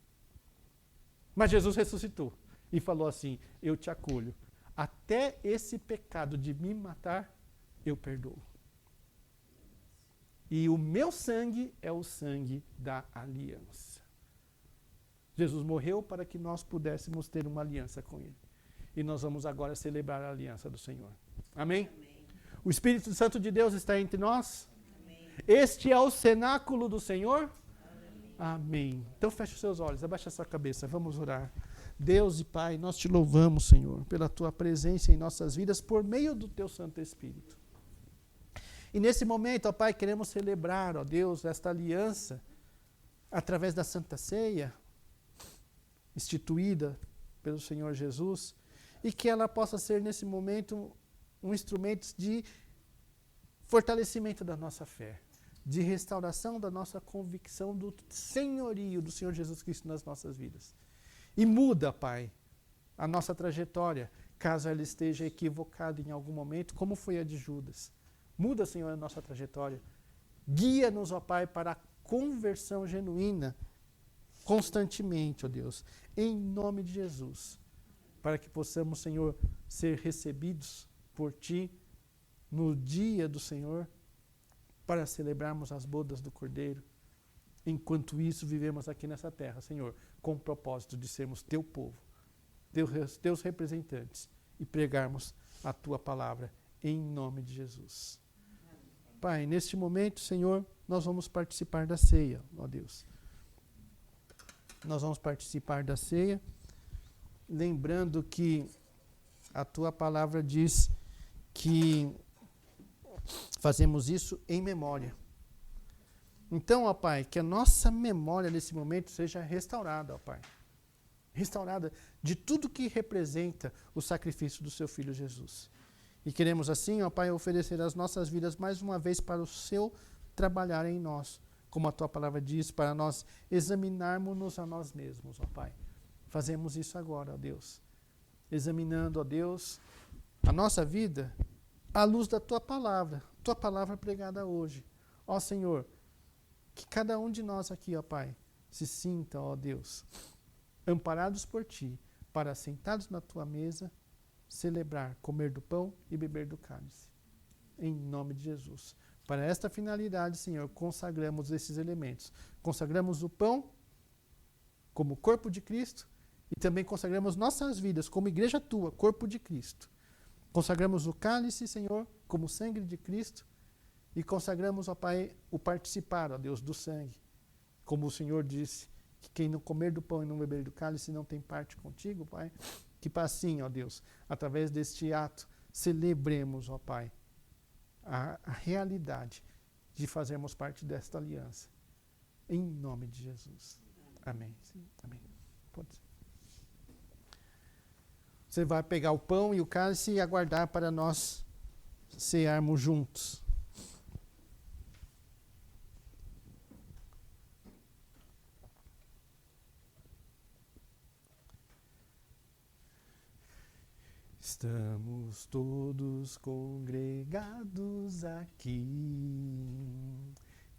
Mas Jesus ressuscitou e falou assim, eu te acolho. Até esse pecado de me matar, eu perdoo. E o meu sangue é o sangue da aliança. Jesus morreu para que nós pudéssemos ter uma aliança com Ele. E nós vamos agora celebrar a aliança do Senhor. Amém? Amém. O Espírito Santo de Deus está entre nós. Amém. Este é o cenáculo do Senhor. Amém. Amém. Então feche os seus olhos, abaixa a sua cabeça, vamos orar. Deus e Pai, nós te louvamos, Senhor, pela tua presença em nossas vidas por meio do teu Santo Espírito. E nesse momento, ó Pai, queremos celebrar, ó Deus, esta aliança através da Santa Ceia, instituída pelo Senhor Jesus, e que ela possa ser nesse momento um instrumento de fortalecimento da nossa fé, de restauração da nossa convicção do senhorio do Senhor Jesus Cristo nas nossas vidas. E muda, Pai, a nossa trajetória, caso ela esteja equivocada em algum momento, como foi a de Judas. Muda, Senhor, a nossa trajetória. Guia-nos, ó Pai, para a conversão genuína, constantemente, ó Deus, em nome de Jesus, para que possamos, Senhor, ser recebidos por Ti no dia do Senhor, para celebrarmos as bodas do Cordeiro. Enquanto isso, vivemos aqui nessa terra, Senhor, com o propósito de sermos Teu povo, Teus representantes, e pregarmos a Tua palavra, em nome de Jesus. Pai, neste momento, Senhor, nós vamos participar da ceia, ó Deus. Nós vamos participar da ceia, lembrando que a Tua palavra diz que fazemos isso em memória. Então, ó Pai, que a nossa memória nesse momento seja restaurada, ó Pai. Restaurada de tudo que representa o sacrifício do Seu Filho Jesus. E queremos assim, ó Pai, oferecer as nossas vidas mais uma vez para o Seu trabalhar em nós. Como a Tua palavra diz, para nós examinarmos-nos a nós mesmos, ó Pai. Fazemos isso agora, ó Deus. Examinando, ó Deus, a nossa vida à luz da Tua palavra pregada hoje. Ó Senhor, que cada um de nós aqui, ó Pai, se sinta, ó Deus, amparados por Ti, para sentados na Tua mesa, celebrar, comer do pão e beber do cálice. Em nome de Jesus. Para esta finalidade, Senhor, consagramos esses elementos. Consagramos o pão como corpo de Cristo e também consagramos nossas vidas como igreja Tua, corpo de Cristo. Consagramos o cálice, Senhor, como sangue de Cristo. E consagramos, ó Pai, o participar, ó Deus, do sangue. Como o Senhor disse, que quem não comer do pão e não beber do cálice não tem parte contigo, Pai. Que assim, ó Deus, através deste ato, celebremos, ó Pai, a realidade de fazermos parte desta aliança. Em nome de Jesus. Amém. Sim, amém. Pode ser. Você vai pegar o pão e o cálice e aguardar para nós cearmos juntos. Estamos todos congregados aqui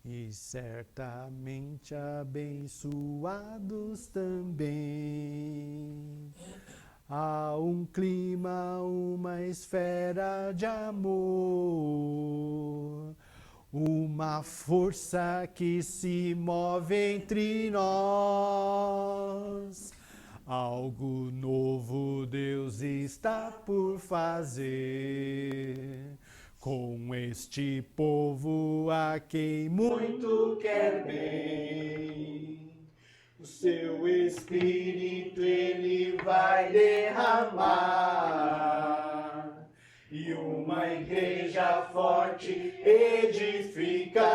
e certamente abençoados também. Há um clima, uma esfera de amor, uma força que se move entre nós. Algo novo Deus está por fazer com este povo a quem muito quer bem. O seu Espírito Ele vai derramar e uma igreja forte edificar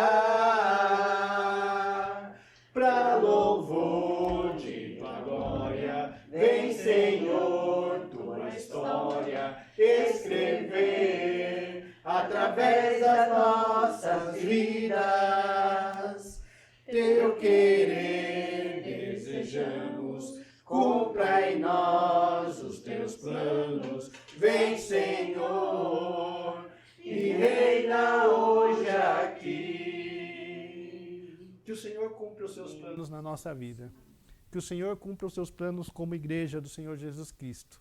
para louvor de tua glória. Vem, Senhor, tua história escrever através das nossas vidas. Teu querer desejamos, cumpra em nós os teus planos. Vem, Senhor, e reina hoje aqui. Que o Senhor cumpra os seus planos na nossa vida. Que o Senhor cumpra os seus planos como igreja do Senhor Jesus Cristo.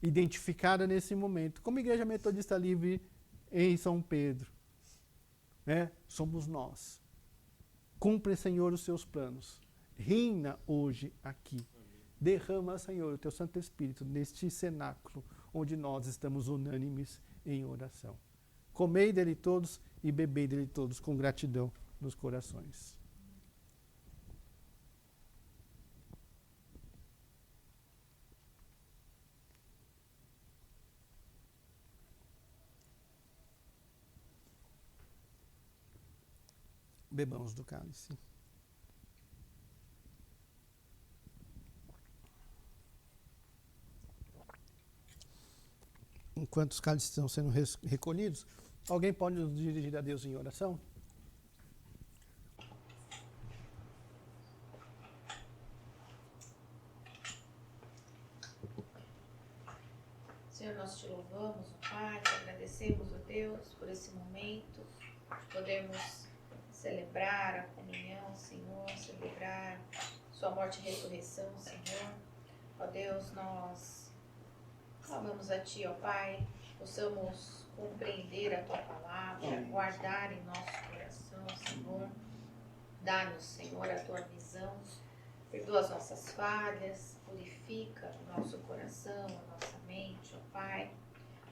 Identificada nesse momento, como Igreja Metodista Livre em São Pedro. Somos nós. Cumpre, Senhor, os seus planos. Reina hoje aqui. Derrama, Senhor, o teu Santo Espírito neste cenáculo, onde nós estamos unânimes em oração. Comei dele todos e bebei dele todos com gratidão nos corações. Bebamos do cálice. Enquanto os cálices estão sendo recolhidos, alguém pode nos dirigir a Deus em oração? Senhor, nós te louvamos, ó Pai, te agradecemos, ó Deus, por esse momento de podermos celebrar a comunhão, Senhor, celebrar sua morte e ressurreição, Senhor. Ó Deus, nós clamamos a Ti, ó Pai, possamos compreender a Tua palavra, guardar em nosso coração, Senhor. Dá-nos, Senhor, a Tua visão, perdoa as nossas falhas, purifica o nosso coração, a nossa mente, ó Pai,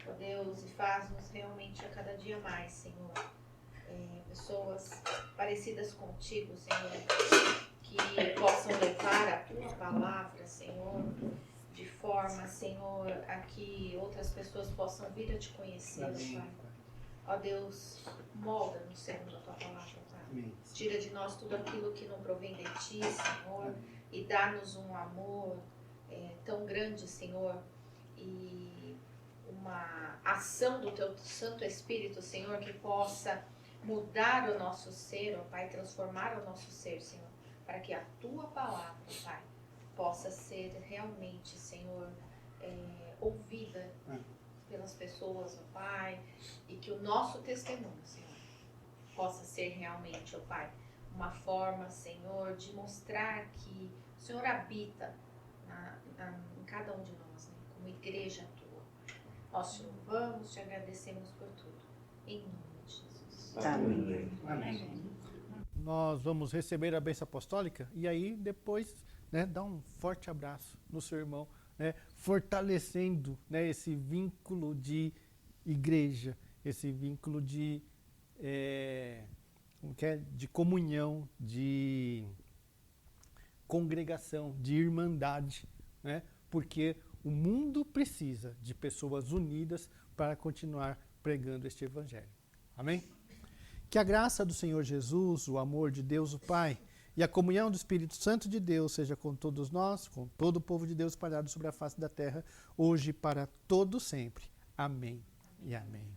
ó Deus, e faz-nos realmente a cada dia mais, Senhor, pessoas parecidas contigo, Senhor, que possam levar a Tua palavra, Senhor, de forma, Senhor, a que outras pessoas possam vir a Te conhecer, ó Pai. Ó Deus, molda-nos segundo a Tua palavra, Pai. Tira de nós tudo aquilo que não provém de Ti, Senhor, e dá-nos um amor tão grande, Senhor, e uma ação do Teu Santo Espírito, Senhor, que possa mudar o nosso ser, ó Pai, transformar o nosso ser, Senhor, para que a Tua palavra, Pai, possa ser realmente, Senhor, ouvida pelas pessoas, ó Pai, e que o nosso testemunho, Senhor, possa ser realmente, ó Pai, uma forma, Senhor, de mostrar que o Senhor habita em cada um de nós, né? Como igreja tua. Nós te louvamos, te agradecemos por tudo. Em nome de Jesus. Amém. Amém. Nós vamos receber a bênção apostólica e aí depois, né, dá um forte abraço no seu irmão, né, fortalecendo, né, esse vínculo de igreja, esse vínculo de comunhão, de congregação, de irmandade, né? Porque o mundo precisa de pessoas unidas para continuar pregando este evangelho. Amém? Que a graça do Senhor Jesus, o amor de Deus o Pai e a comunhão do Espírito Santo de Deus seja com todos nós, com todo o povo de Deus espalhado sobre a face da terra, hoje e para todo sempre. Amém e amém.